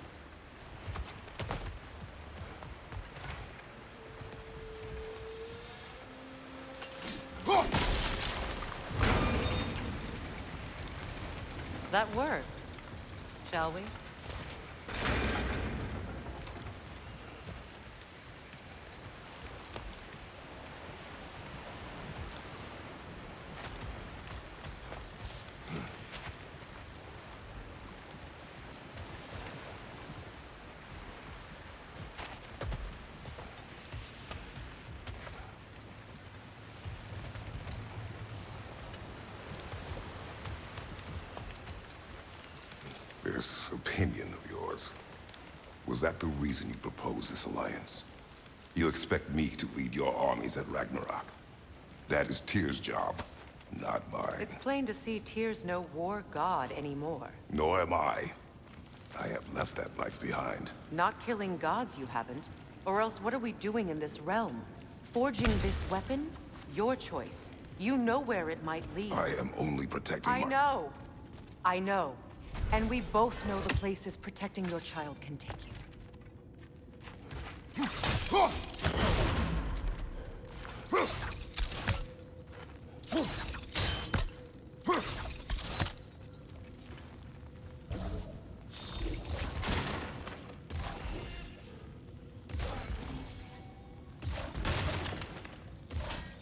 That worked. Shall we? This opinion of yours, was that the reason you proposed this alliance? You expect me to lead your armies at Ragnarok? That is Tyr's job, not mine. It's plain to see Tyr's no war god anymore. Nor am I. I have left that life behind. Not killing gods, you haven't. Or else what are we doing in this realm? Forging this weapon? Your choice. You know where it might lead. I am only protecting I know. I know. And we both know the places protecting your child can take you.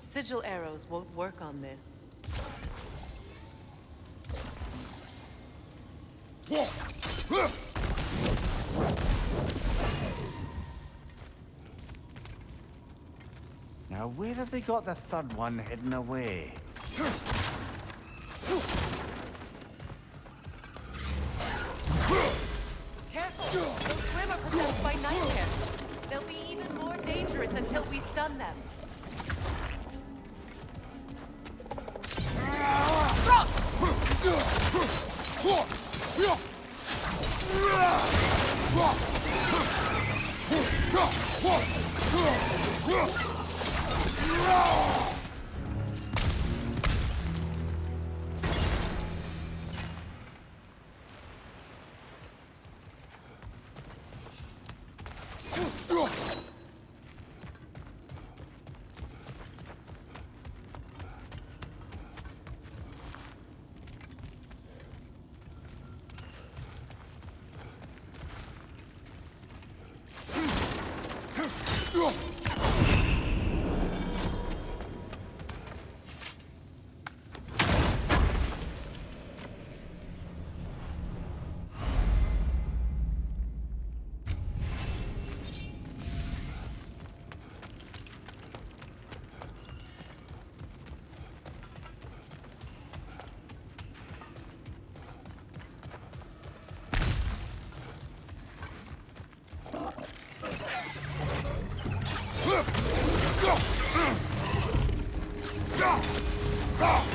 Sigil arrows won't work on this. Now, where have they got the third one hidden away? Careful! Those swim are possessed by nightmares. They'll be even more dangerous until we stun them.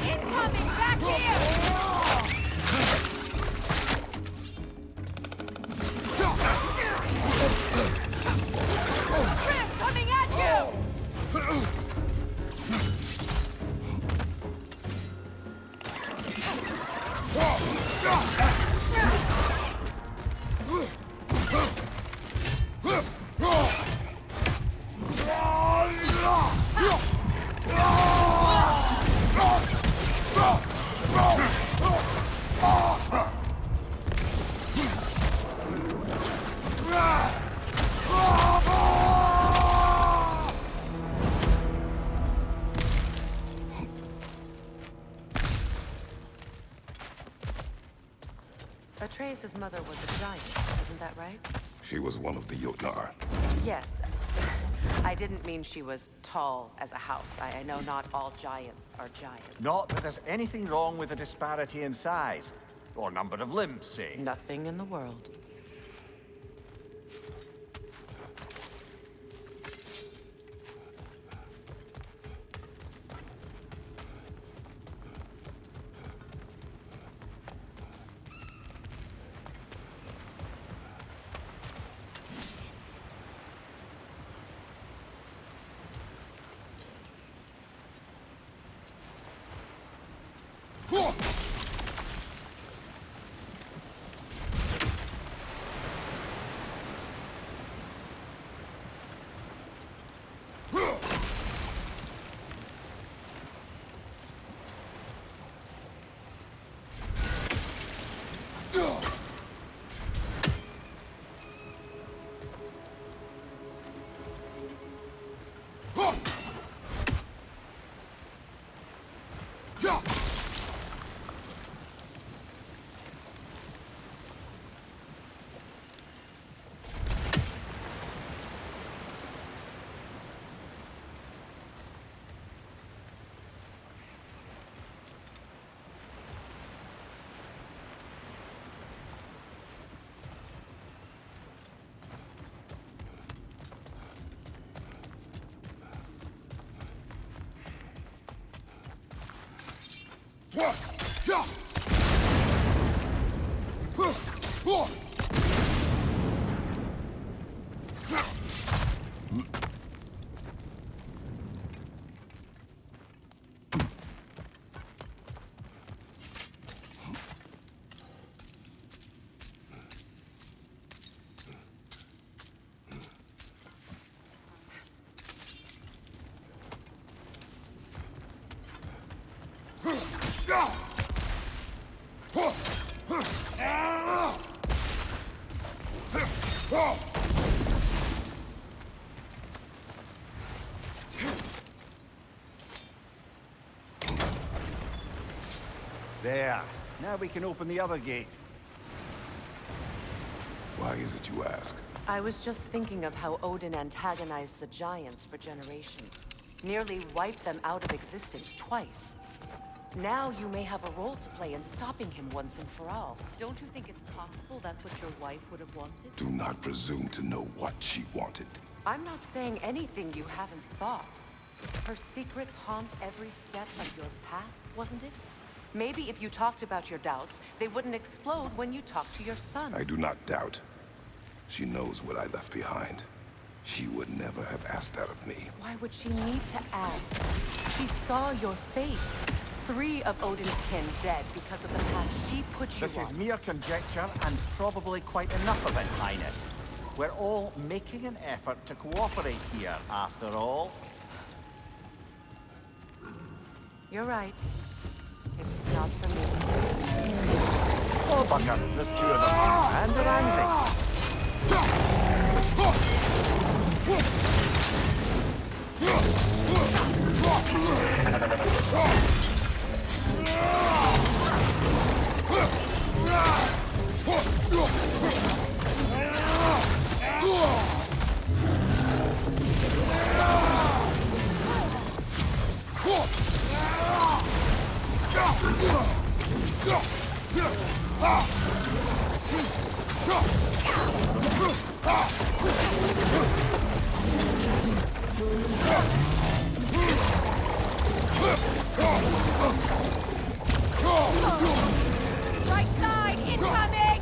Incoming back here! Chris, coming at you! Atreus' mother was a giant, isn't that right? She was one of the Jotnar. Yes. I didn't mean she was tall as a house. I know not all giants are giants. Not that there's anything wrong with the disparity in size. Or number of limbs, say. Nothing in the world. There. Now we can open the other gate. Why is it you ask? I was just thinking of how Odin antagonized the Giants for generations. Nearly wiped them out of existence twice. Now you may have a role to play in stopping him once and for all. Don't you think it's possible that's what your wife would have wanted? Do not presume to know what she wanted. I'm not saying anything you haven't thought. Her secrets haunt every step of your path, wasn't it? Maybe if you talked about your doubts, they wouldn't explode when you talked to your son. I do not doubt. She knows what I left behind. She would never have asked that of me. Why would she need to ask? She saw your fate. 3 of Odin's kin dead because of the path she put you This on. is mere conjecture, and probably quite enough of it, Highness. We're all making an effort to cooperate here, after all. You're right. It's not for me to say. Oh, Bucker, there's 2 of them, and they're angry. Right side, incoming!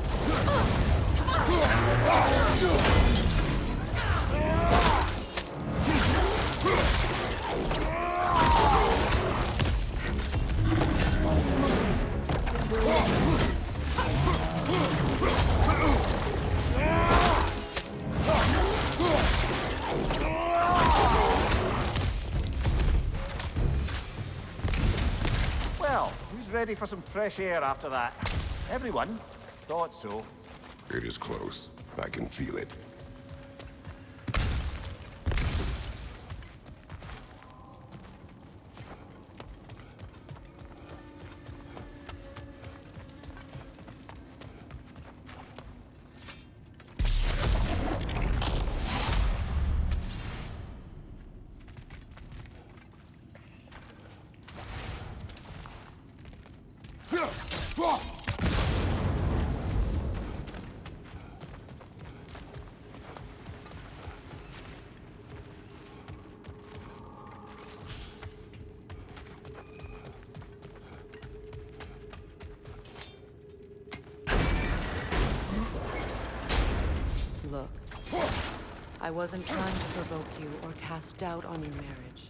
Well, who's ready for some fresh air after that? Everyone? Thought so. It is close. I can feel it. Look, I wasn't trying to provoke you or cast doubt on your marriage.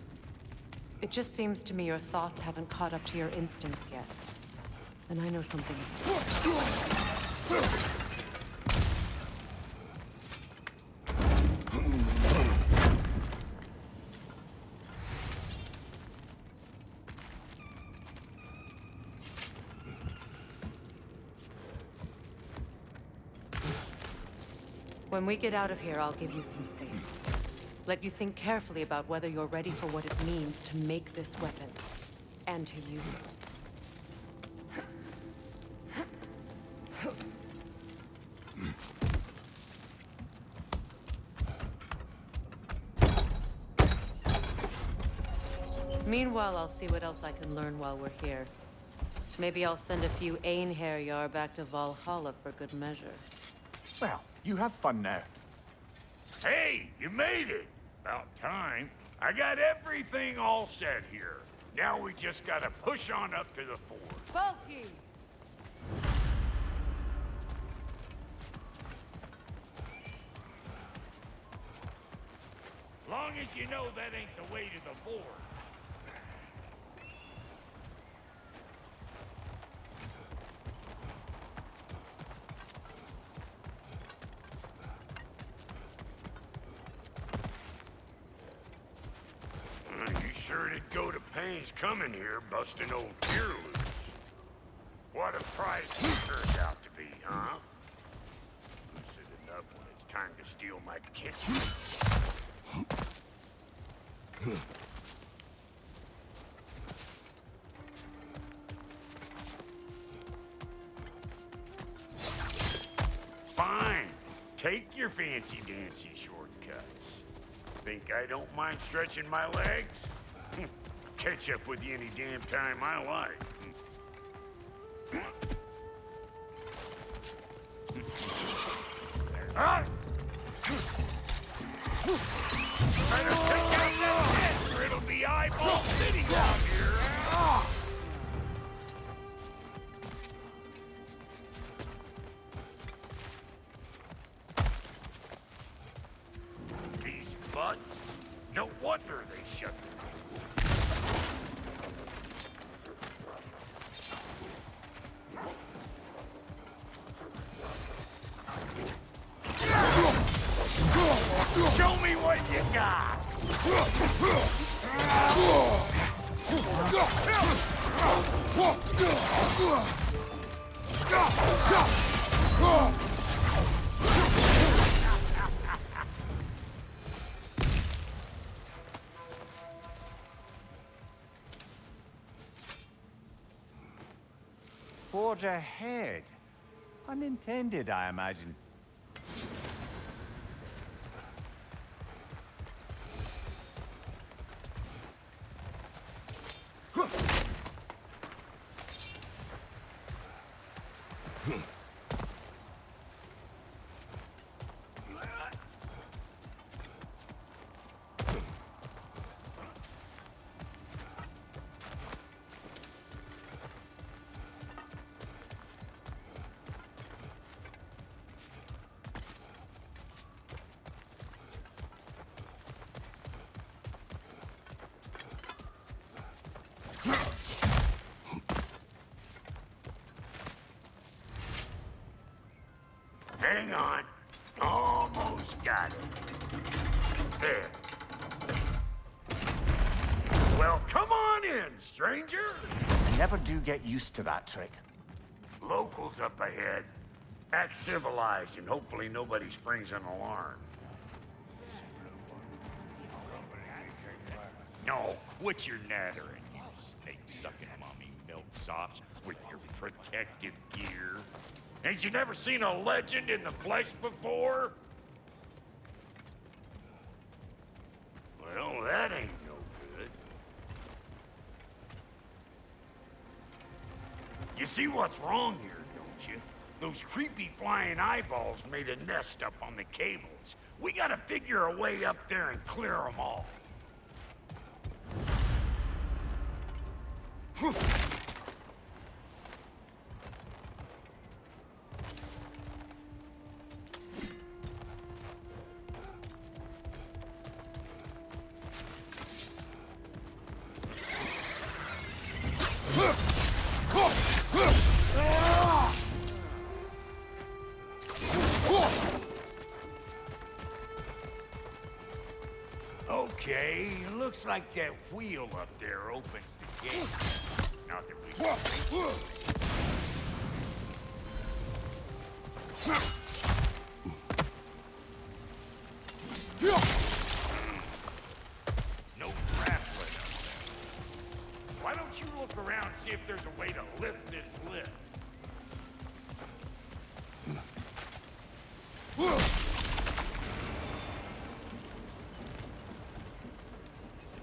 It just seems to me your thoughts haven't caught up to your instincts yet. And I know something. When we get out of here, I'll give you some space. Let you think carefully about whether you're ready for what it means to make this weapon, and to use it. Meanwhile, I'll see what else I can learn while we're here. Maybe I'll send a few Einherjar back to Valhalla for good measure. Well, you have fun now. Hey, you made it! About time. I got everything all set here. Now we just gotta push on up to the ford. Bulky! Long as you know that ain't the way to the ford. You sure did go to pains coming here, busting old gear loose. What a prize he turned out to be, huh? Lucid enough when it's time to steal my kitchen. Fine. Take your fancy-dancy shortcuts. Think I don't mind stretching my legs? Catch up with you any damn time I like. Ah! Better take out that head, or it'll be eyeball city down here. These buds, no wonder they shut them. Show me what you got! Forge ahead. Unintended, I imagine. Hang on. Almost got it. There. Well, come on in, stranger. I never do get used to that trick. Locals up ahead. Act civilized and hopefully nobody springs an alarm. No, quit your nattering, you snake-sucking mommy milksops with your protective gear. Ain't you never seen a legend in the flesh before? Well, that ain't no good. You see what's wrong here, don't you? Those creepy flying eyeballs made a nest up on the cables. We gotta figure a way up there and clear them all. Okay, looks like that wheel up there opens the gate. Not that we can no grappling up there. Why don't you look around and see if there's a way to lift this lift?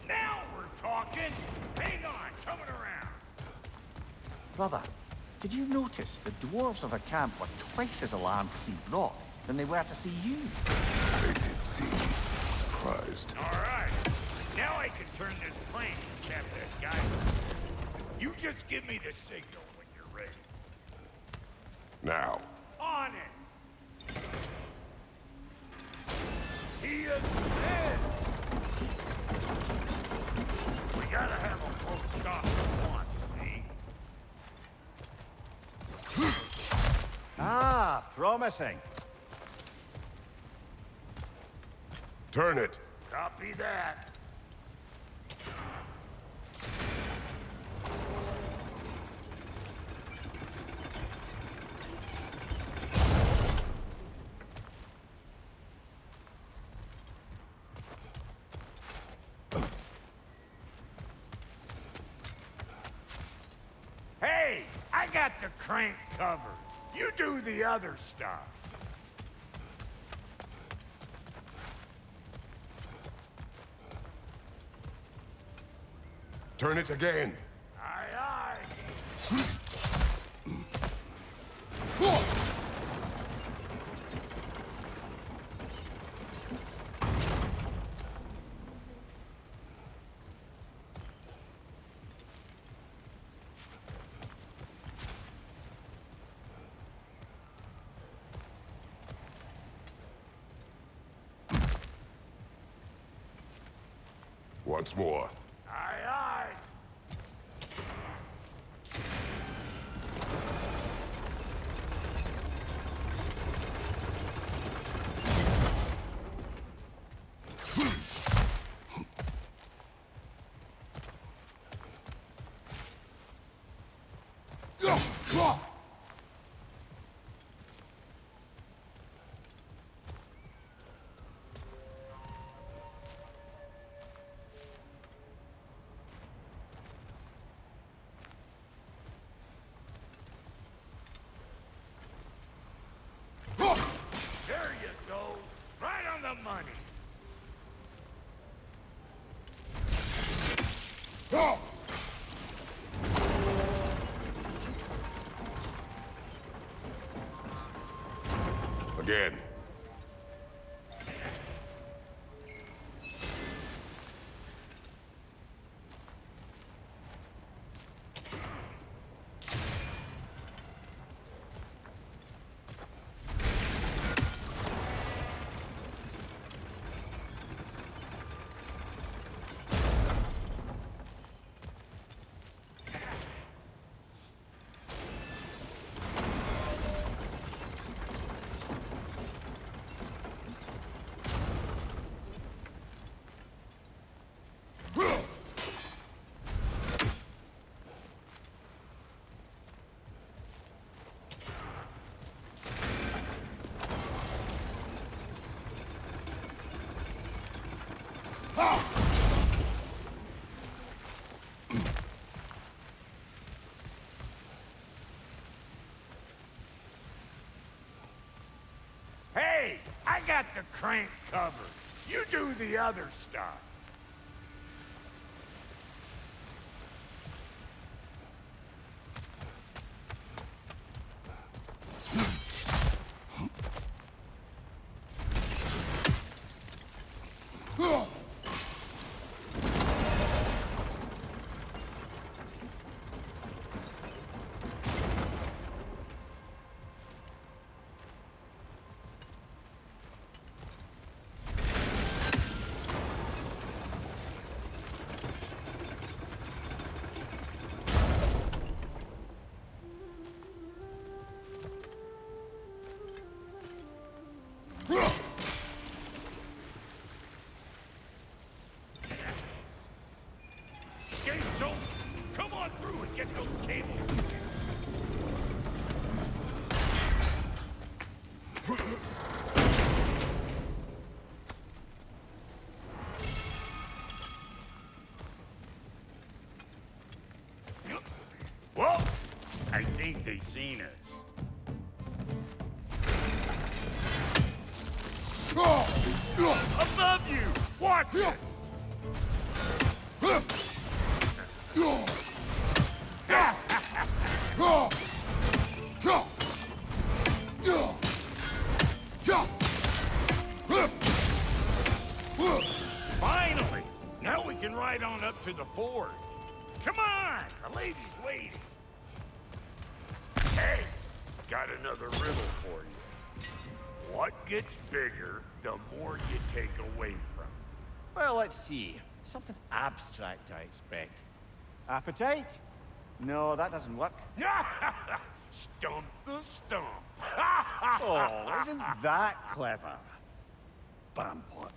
Now we're talking! Hang on, coming around! Brother, did you notice the dwarves of the camp were twice as alarmed to see Brock than they were to see you? They did seem surprised. All right, now I can turn this plane and cap that guy. You just give me the signal when you're ready. Now. On it! He is dead! We gotta have a full stop at once, see? Ah, promising. Turn it. Copy that. Hey, I got the crank covered. You do the other stuff. Turn it again. Aye, aye. Once more. Aye, aye. There you go. Right on the money. Again. Hey, I got the crank covered. You do the other stuff. Gates open. Come on through and get those cables. Well, I think they seen us. Above you! Watch it! Finally! Now we can ride on up to the forge. Come on! The lady's waiting. Hey, got another riddle for you. What gets bigger the more you take away from it? Well, let's see. Something abstract, I expect. Appetite? No, that doesn't work. Stump the stump. Oh, isn't that clever? Bampot.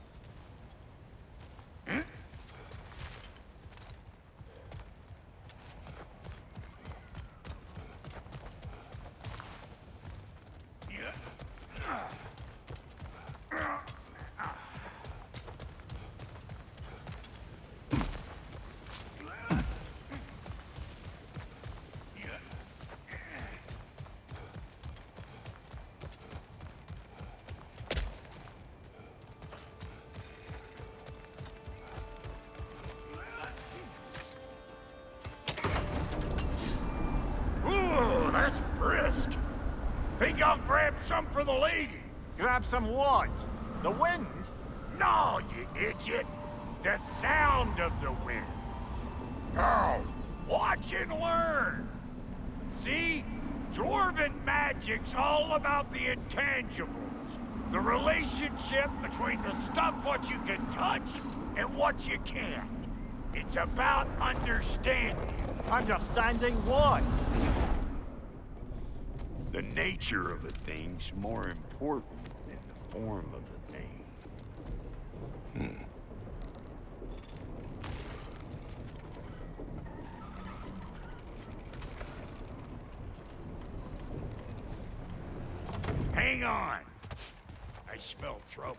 Ooh, that's brisk. Think I'll grab some for the lady. Grab some what? The wind? No, you idiot. The sound of the wind. Oh, watch and learn. See? Dwarven magic's all about the intangibles. The relationship between the stuff what you can touch and what you can't. It's about understanding. Understanding what? The nature of a thing's more important than the form of a thing. Hang on. I smell trouble.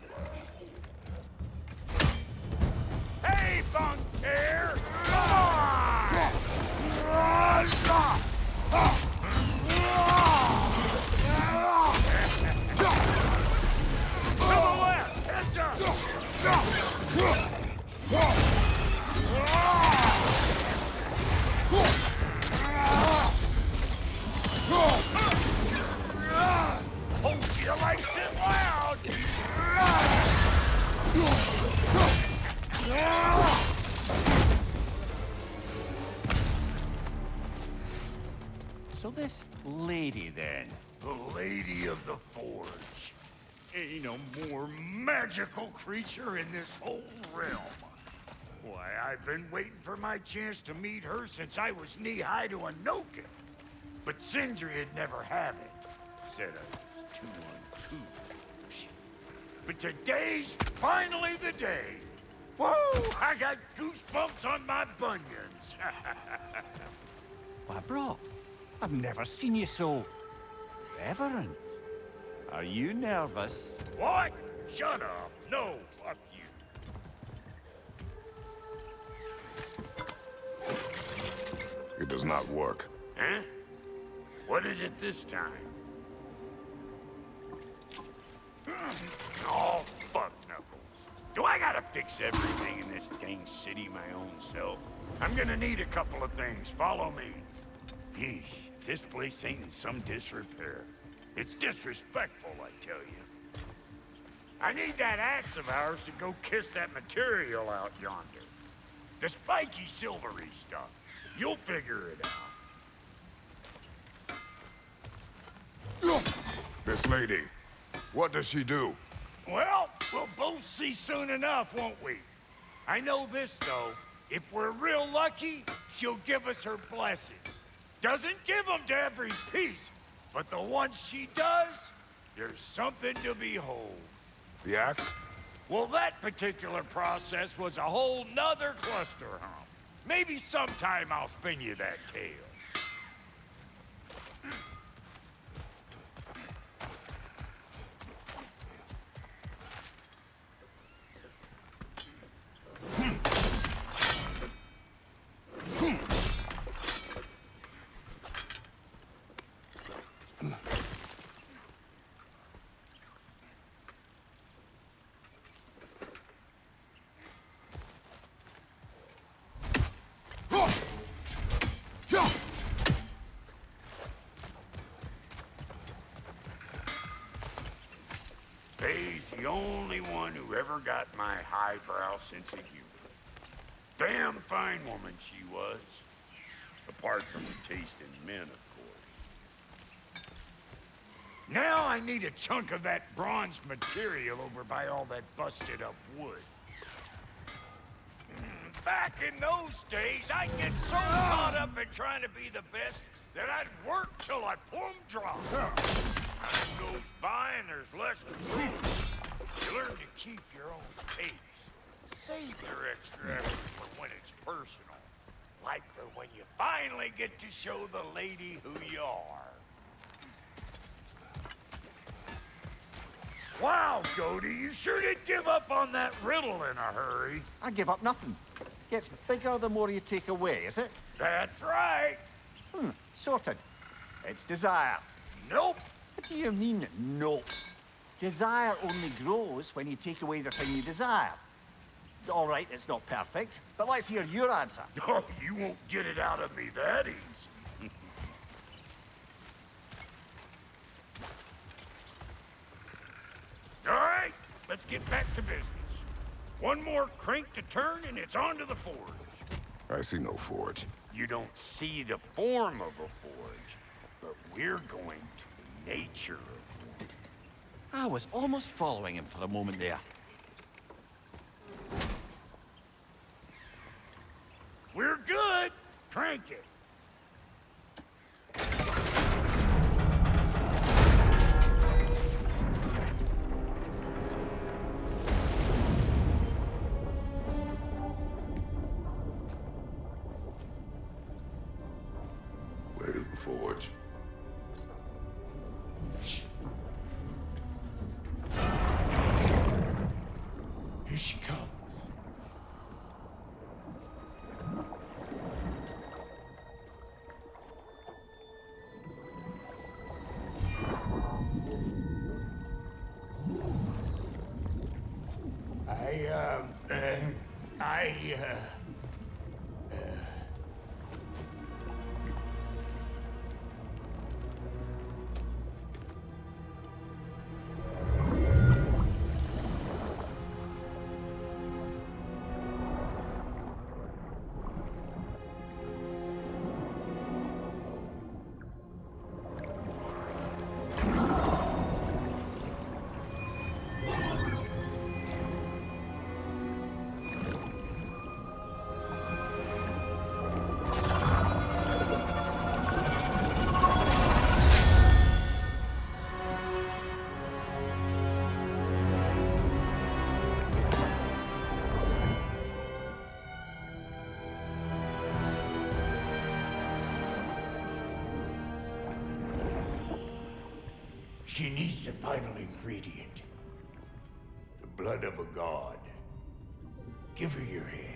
Hey, Bunker! Come on! To the left! Heads Hope you likes it loud! So this lady, then? The Lady of the Forge. Ain't a more magical creature in this whole realm. Why, I've been waiting for my chance to meet her since I was knee-high to a Noken. But Sindri would never have it. Said I was too uncouth. But today's finally the day. Whoa! I got goosebumps on my bunions. Why, bro, I've never seen you so reverent. Are you nervous? What? Shut up. No, fuck you. It does not work. Huh? What is it this time? Oh, fuck Knuckles. Do I gotta fix everything in this dang city my own self? I'm gonna need a couple of things. Follow me. Yeesh, if this place ain't in some disrepair. It's disrespectful, I tell you. I need that axe of ours to go kiss that material out yonder. The spiky silvery stuff. You'll figure it out. This lady, what does she do? Well, we'll both see soon enough, won't we? I know this, though. If we're real lucky, she'll give us her blessing. Doesn't give them to every piece, but the ones she does, there's something to behold. The axe? Well, that particular process was a whole nother cluster hump. Maybe sometime I'll spin you that tale. Faye's the only one who ever got my highbrow sense of humor. Damn fine woman she was. Apart from the taste in men, of course. Now I need a chunk of that bronze material over by all that busted up wood. Back in those days, I'd get so caught up in trying to be the best that I'd work till I plumb drop. Time goes by and there's less to do. You learn to keep your own pace. Save your extra effort for when it's personal. Like for when you finally get to show the lady who you are. Wow, Cody, you sure did give up on that riddle in a hurry. I give up nothing. Gets bigger the more you take away, is it? That's right. Sorted. It's desire. Nope. What do you mean, nope? Desire only grows when you take away the thing you desire. All right, it's not perfect, but let's hear your answer. Oh, you won't get it out of me that easy. All right, let's get back to business. One more crank to turn and it's on to the forge. I see no forge. You don't see the form of a forge, but we're going to the nature of one. I was almost following him for a moment there. We're good. Crank it. Where's the forge? Here she comes. She needs the final ingredient. The blood of a god. Give her your hand.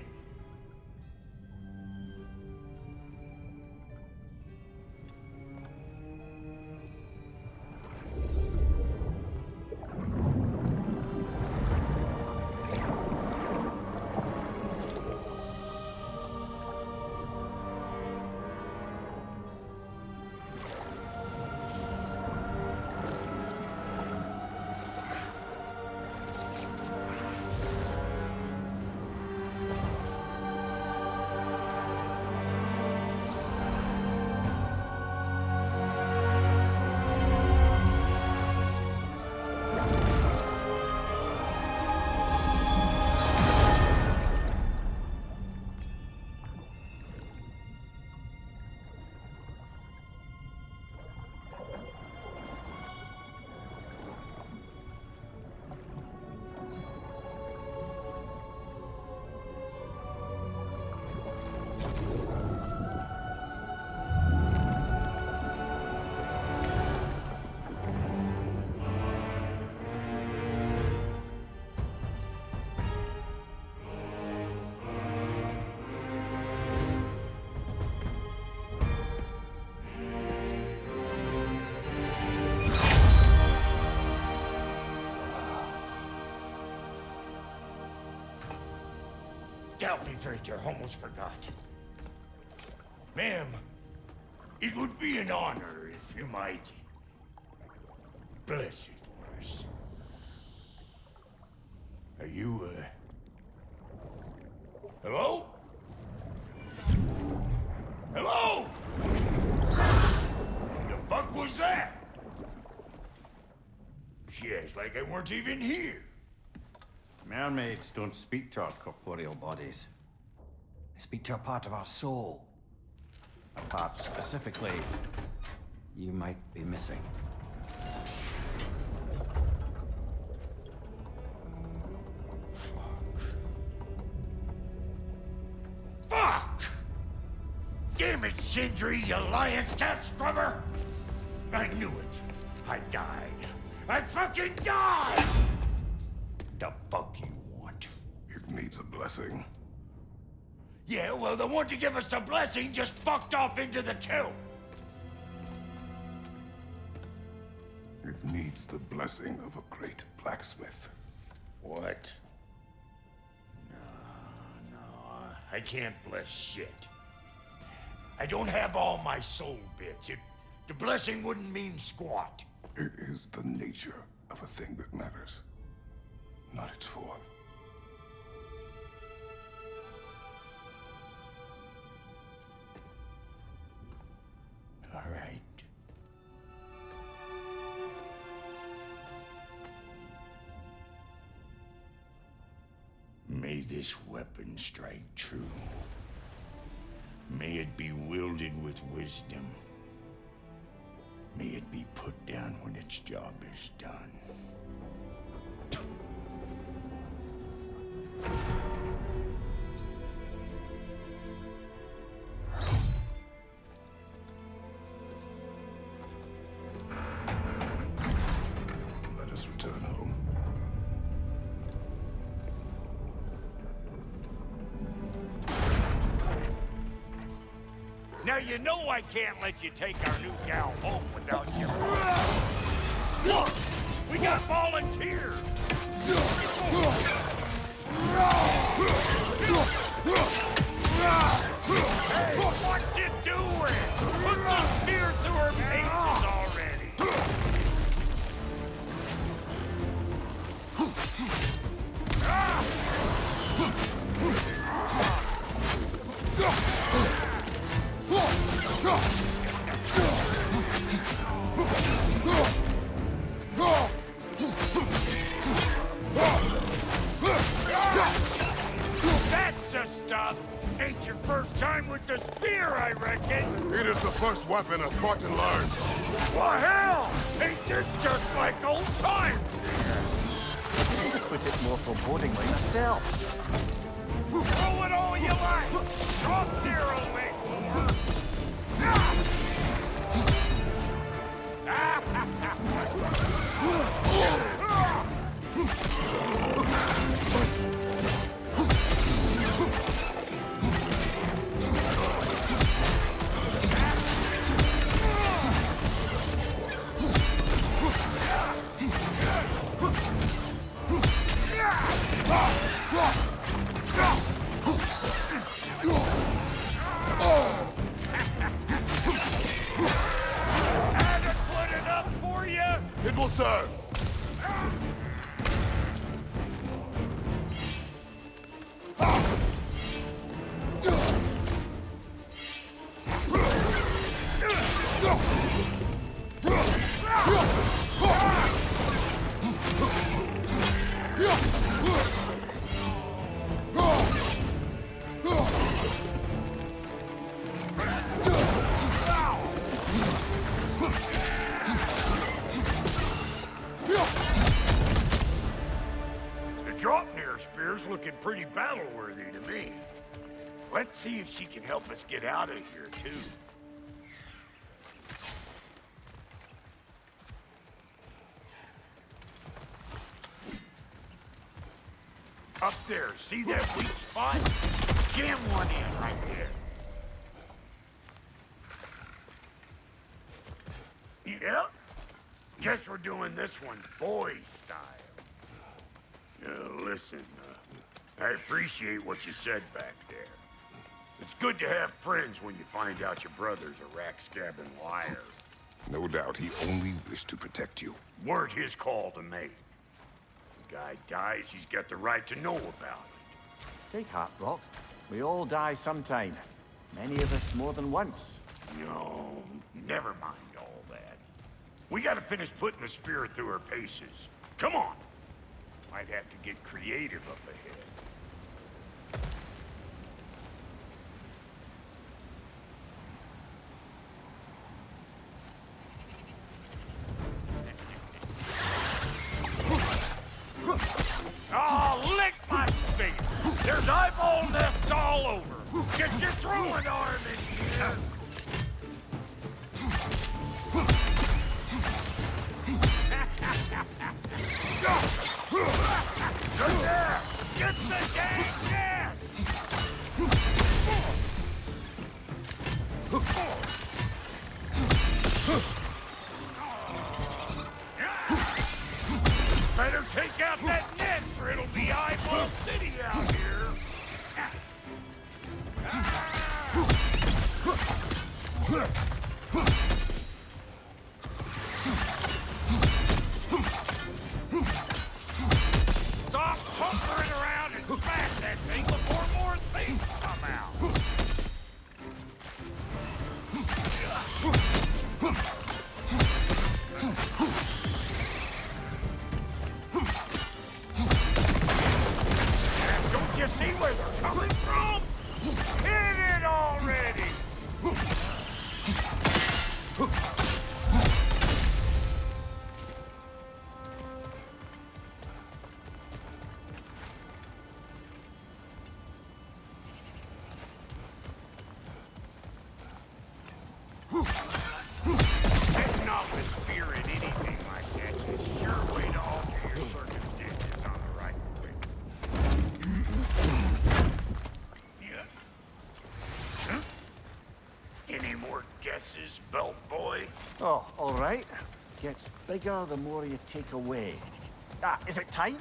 Delphi almost forgot. Ma'am, it would be an honor if you might bless it for us. Are you, Hello? like I weren't even here. Mermaids don't speak to our corporeal bodies. They speak to a part of our soul. A part specifically you might be missing. Fuck! Damn it, Sindri, you lying cat scrubber! I knew it. I died. I fucking died! The fuck you want? It needs a blessing. Yeah, well, the one to give us the blessing just fucked off into the tomb. It needs the blessing of a great blacksmith. What? No, I can't bless shit. I don't have all my soul bits. The blessing wouldn't mean squat. It is the nature of a thing that matters, not its form. All right. May this weapon strike true. May it be wielded with wisdom. May it be put down when its job is done. Let us return home. Now you know I can't let you take our new gal home without your... Look! We got volunteers! Hey, what's it doing? Put the spear through her paces already! That's the stuff! Ain't your first time with the spear, I reckon! It is the first weapon a Spartan learns. Well, hell! Ain't this just like old times? To put it more forebodingly myself. Throw it all you like! Drop zero, mate! Adequate enough for you? It will serve. The Draupnir spear's looking pretty battle-worthy to me. Let's see if she can help us get out of here, too. Up there, see that weak spot? Jam one in right there. Yeah? Guess we're doing this one boy style. Listen, I appreciate what you said back there. It's good to have friends when you find out your brother's a rack-scabbing liar. No doubt he only wished to protect you. Weren't his call to make. The guy dies, he's got the right to know about it. Take heart, Rock. We all die sometime. Many of us more than once. No, never mind all that. We gotta finish putting the spear through her paces. Come on! Might have to get creative up ahead. Oh, lick my face! There's eyeball nests all over! Get your throwing arm in here! Good there! Get the dang nest! Better take out that net or it'll be Eyeball City out here! Stop pumpering around and smash that thing before more things come out! Don't you see where they're coming from? Hit it already! Getting off the spear in anything like that's a sure way to alter your circumstances on the right quick. Yeah. Huh? Any more guesses, belt boy? Oh, all right. Gets bigger the more you take away. Ah, is it time?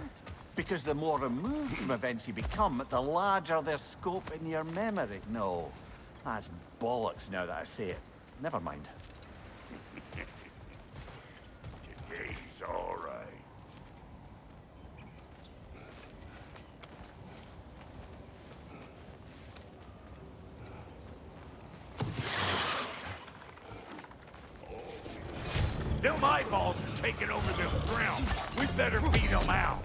Because the more removed from events you become, the larger their scope in your memory. No, that's bollocks now that I say it. Never mind. Today's all right. Them eyeballs are taking over them ground. We better beat them out.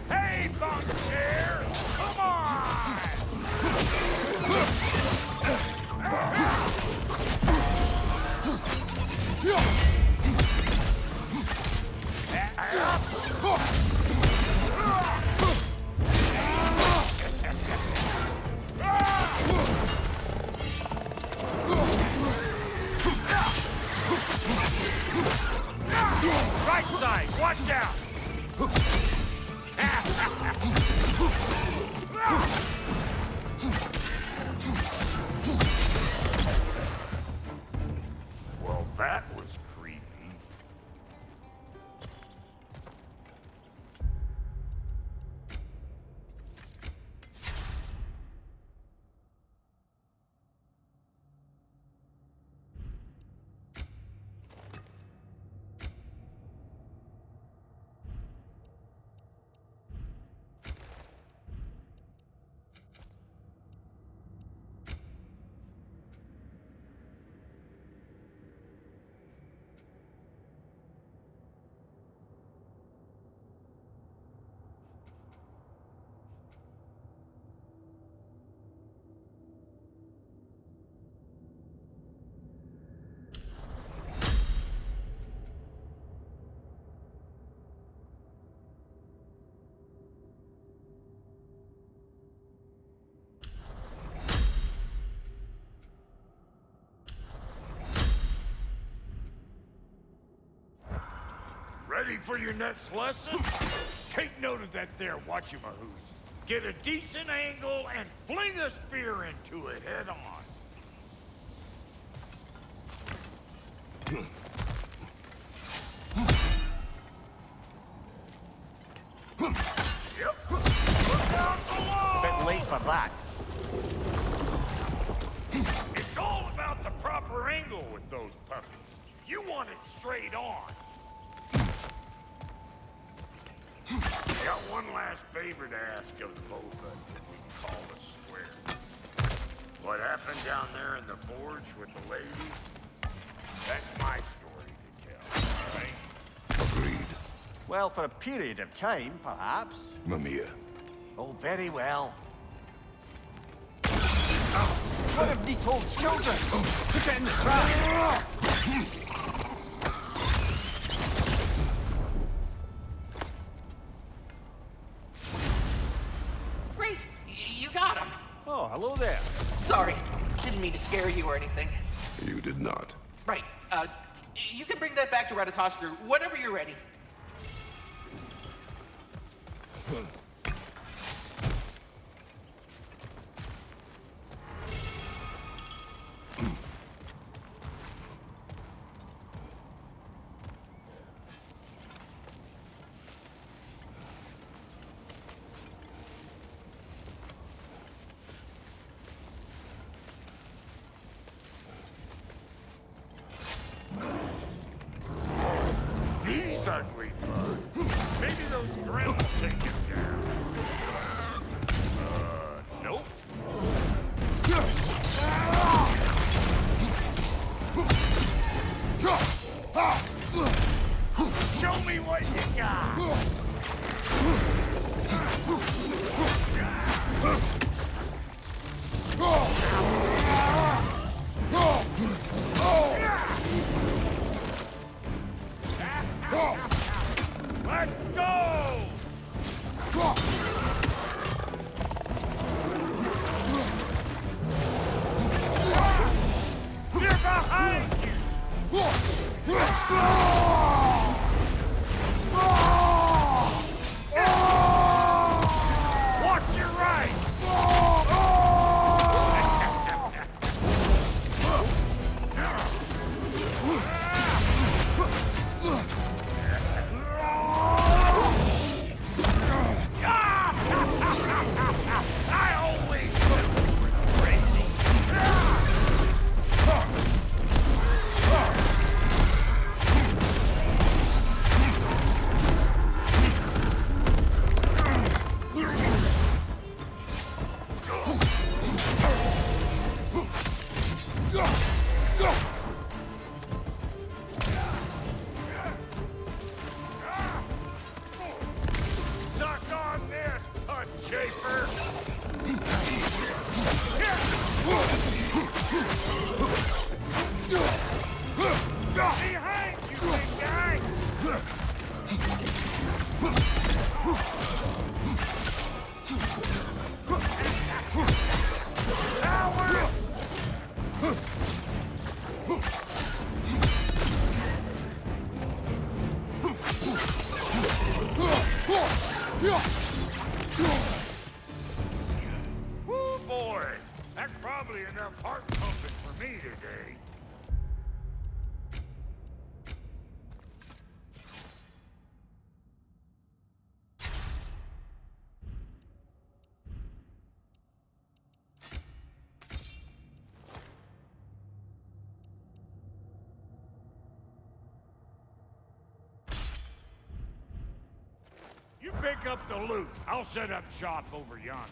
Hey, bunk chair! Come on! Right side, watch out! Well, that was creepy. Ready for your next lesson? Take note of that there whatchamahoos. Get a decent angle and fling a spear into it head on. Yep. Look down below! Bit late for that. It's all about the proper angle with those puppies. You want it straight on. Got one last favor to ask of the both of you. We can call it square. What happened down there in the forge with the lady? That's my story to tell, all right? Well, for a period of time, perhaps. Mimir. Oh, very well. What of Nitold's children? Put it in the trap! Great! You got him! Oh, hello there. Sorry, didn't mean to scare you or anything. You did not. Right, you can bring that back to Ratatoskr whenever you're ready. These ugly bugs. Maybe those grill will take him down. Nope. Show me what you got. Let's go! They're behind you! Watch your right! I always knew you were crazy! Suck on this, putt shaper! Behind you, big guy! Power! Woo, boy! That's probably enough heart pumping for me today. You pick up the loot. I'll set up shop over yonder.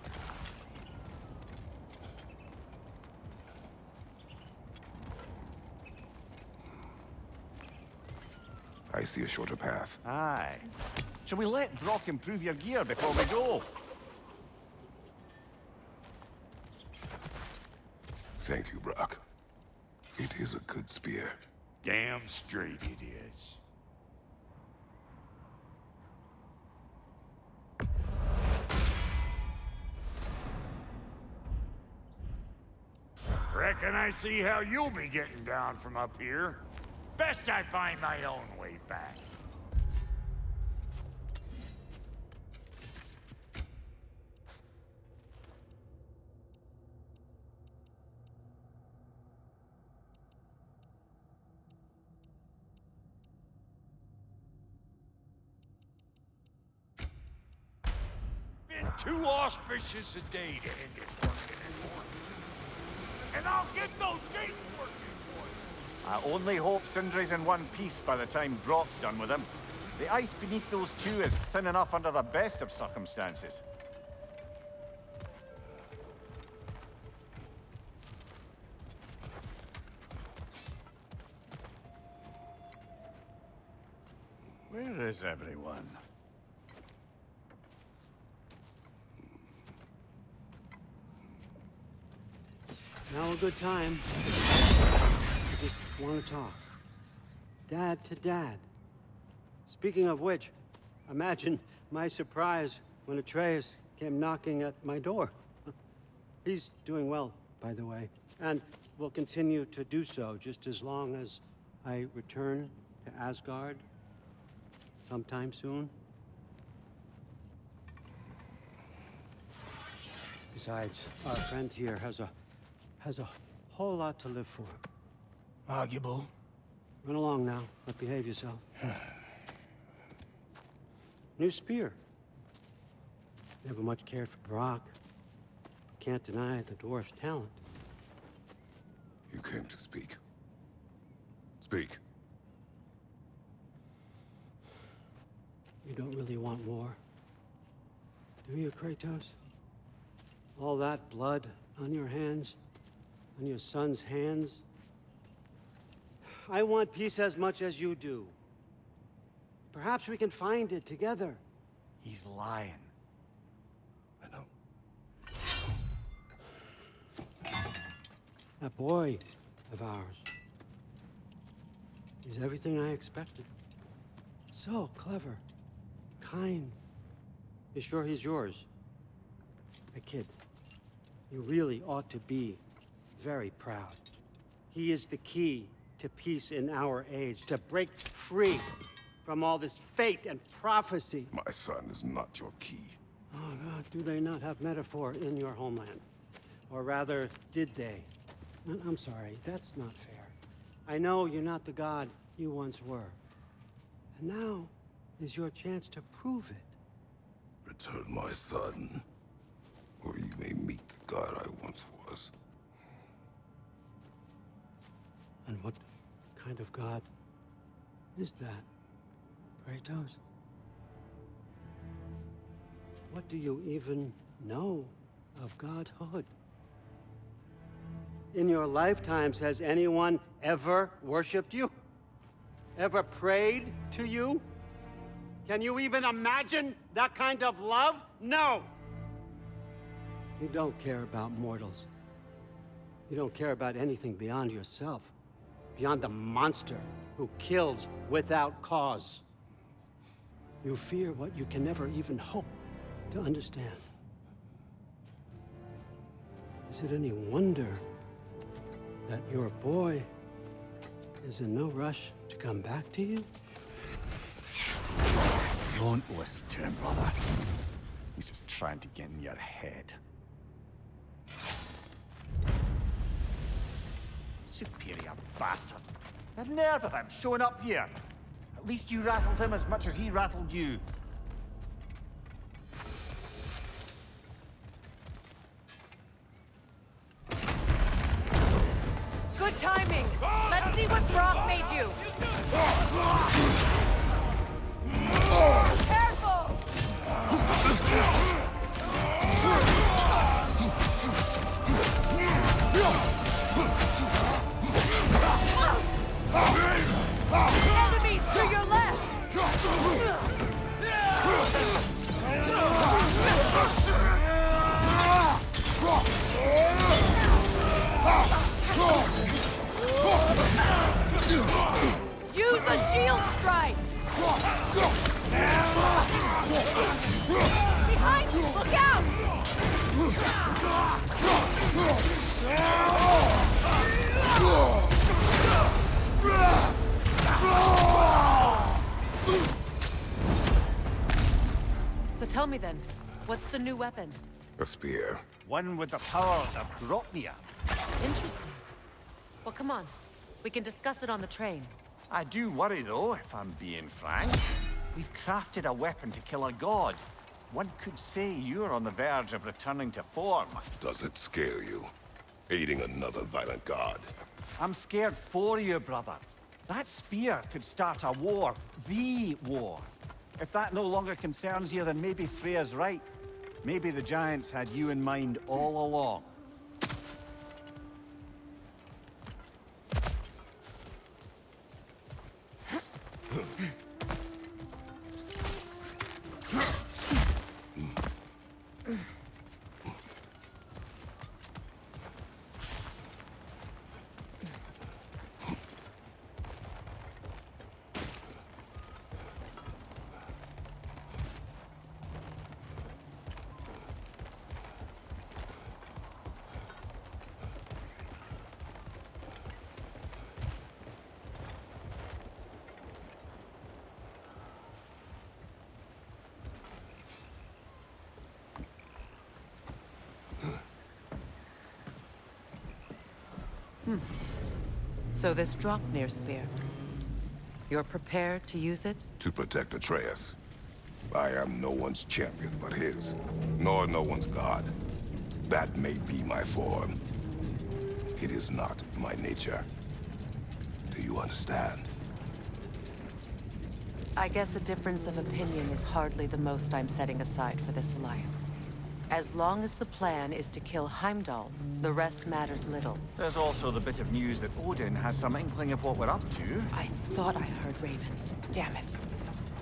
I see a shorter path. Aye. Shall we let Brock improve your gear before we go? Thank you, Brock. It is a good spear. Damn straight it is. Reckon I see how you'll be getting down from up here. Best I find my own way back. Been too auspicious a day to end it working anymore. And I'll get those gates working for you. I only hope Sindri's in one piece by the time Brock's done with him. The ice beneath those two is thin enough under the best of circumstances. Where is everyone? Now a good time. I just want to talk. Dad to Dad. Speaking of which, imagine my surprise when Atreus came knocking at my door. He's doing well, by the way, and will continue to do so just as long as I return to Asgard sometime soon. Besides, our friend here has a whole lot to live for. Arguable. Run along now, but behave yourself. New spear. Never much cared for Brock. Can't deny the dwarf's talent. You came to speak. Speak. You don't really want more, do you, Kratos? All that blood on your hands, on your son's hands? I want peace as much as you do. Perhaps we can find it together. He's lying. I know. That boy of ours. He's everything I expected. So clever. Kind. You sure he's yours? A kid. You really ought to be very proud. He is the key to peace in our age, to break free from all this fate and prophecy. My son is not your key. Oh, God, do they not have metaphor in your homeland? Or rather, did they? I'm sorry, that's not fair. I know you're not the god you once were. And now is your chance to prove it. Return my son, or you may meet the god I once was. And what kind of god is that, Kratos? What do you even know of godhood? In your lifetimes, has anyone ever worshipped you? Ever prayed to you? Can you even imagine that kind of love? No! You don't care about mortals. You don't care about anything beyond yourself. Beyond the monster who kills without cause. You fear what you can never even hope to understand. Is it any wonder that your boy is in no rush to come back to you? Don't listen to him, brother. He's just trying to get in your head. Superior bastard. The nerve of him showing up here. At least you rattled him as much as he rattled you. Good timing. Let's see what Brock made you. Careful! Enemies to your left! Use a shield strike! Behind you! Look out! So tell me then, what's the new weapon? A spear. One with the powers of Grotnia. Interesting. Well, come on. We can discuss it on the train. I do worry, though, if I'm being frank. We've crafted a weapon to kill a god. One could say you're on the verge of returning to form. Does it scare you? Aiding another violent god? I'm scared for you, brother. That spear could start a war. The war. If that no longer concerns you, then maybe Freya's right. Maybe the Giants had you in mind all along. So this Draupnir spear. You're prepared to use it? To protect Atreus. I am no one's champion but his, nor no one's god. That may be my form. It is not my nature. Do you understand? I guess a difference of opinion is hardly the most I'm setting aside for this alliance. As long as the plan is to kill Heimdall, the rest matters little. There's also the bit of news that Odin has some inkling of what we're up to. I thought I heard ravens. Damn it.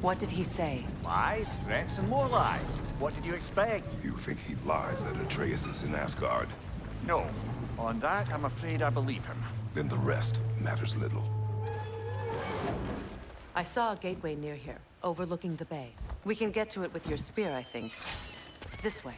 What did he say? Lies, threats, and more lies. What did you expect? You think he lies that Atreus is in Asgard? No. On that, I'm afraid I believe him. Then the rest matters little. I saw a gateway near here, overlooking the bay. We can get to it with your spear, I think. This way.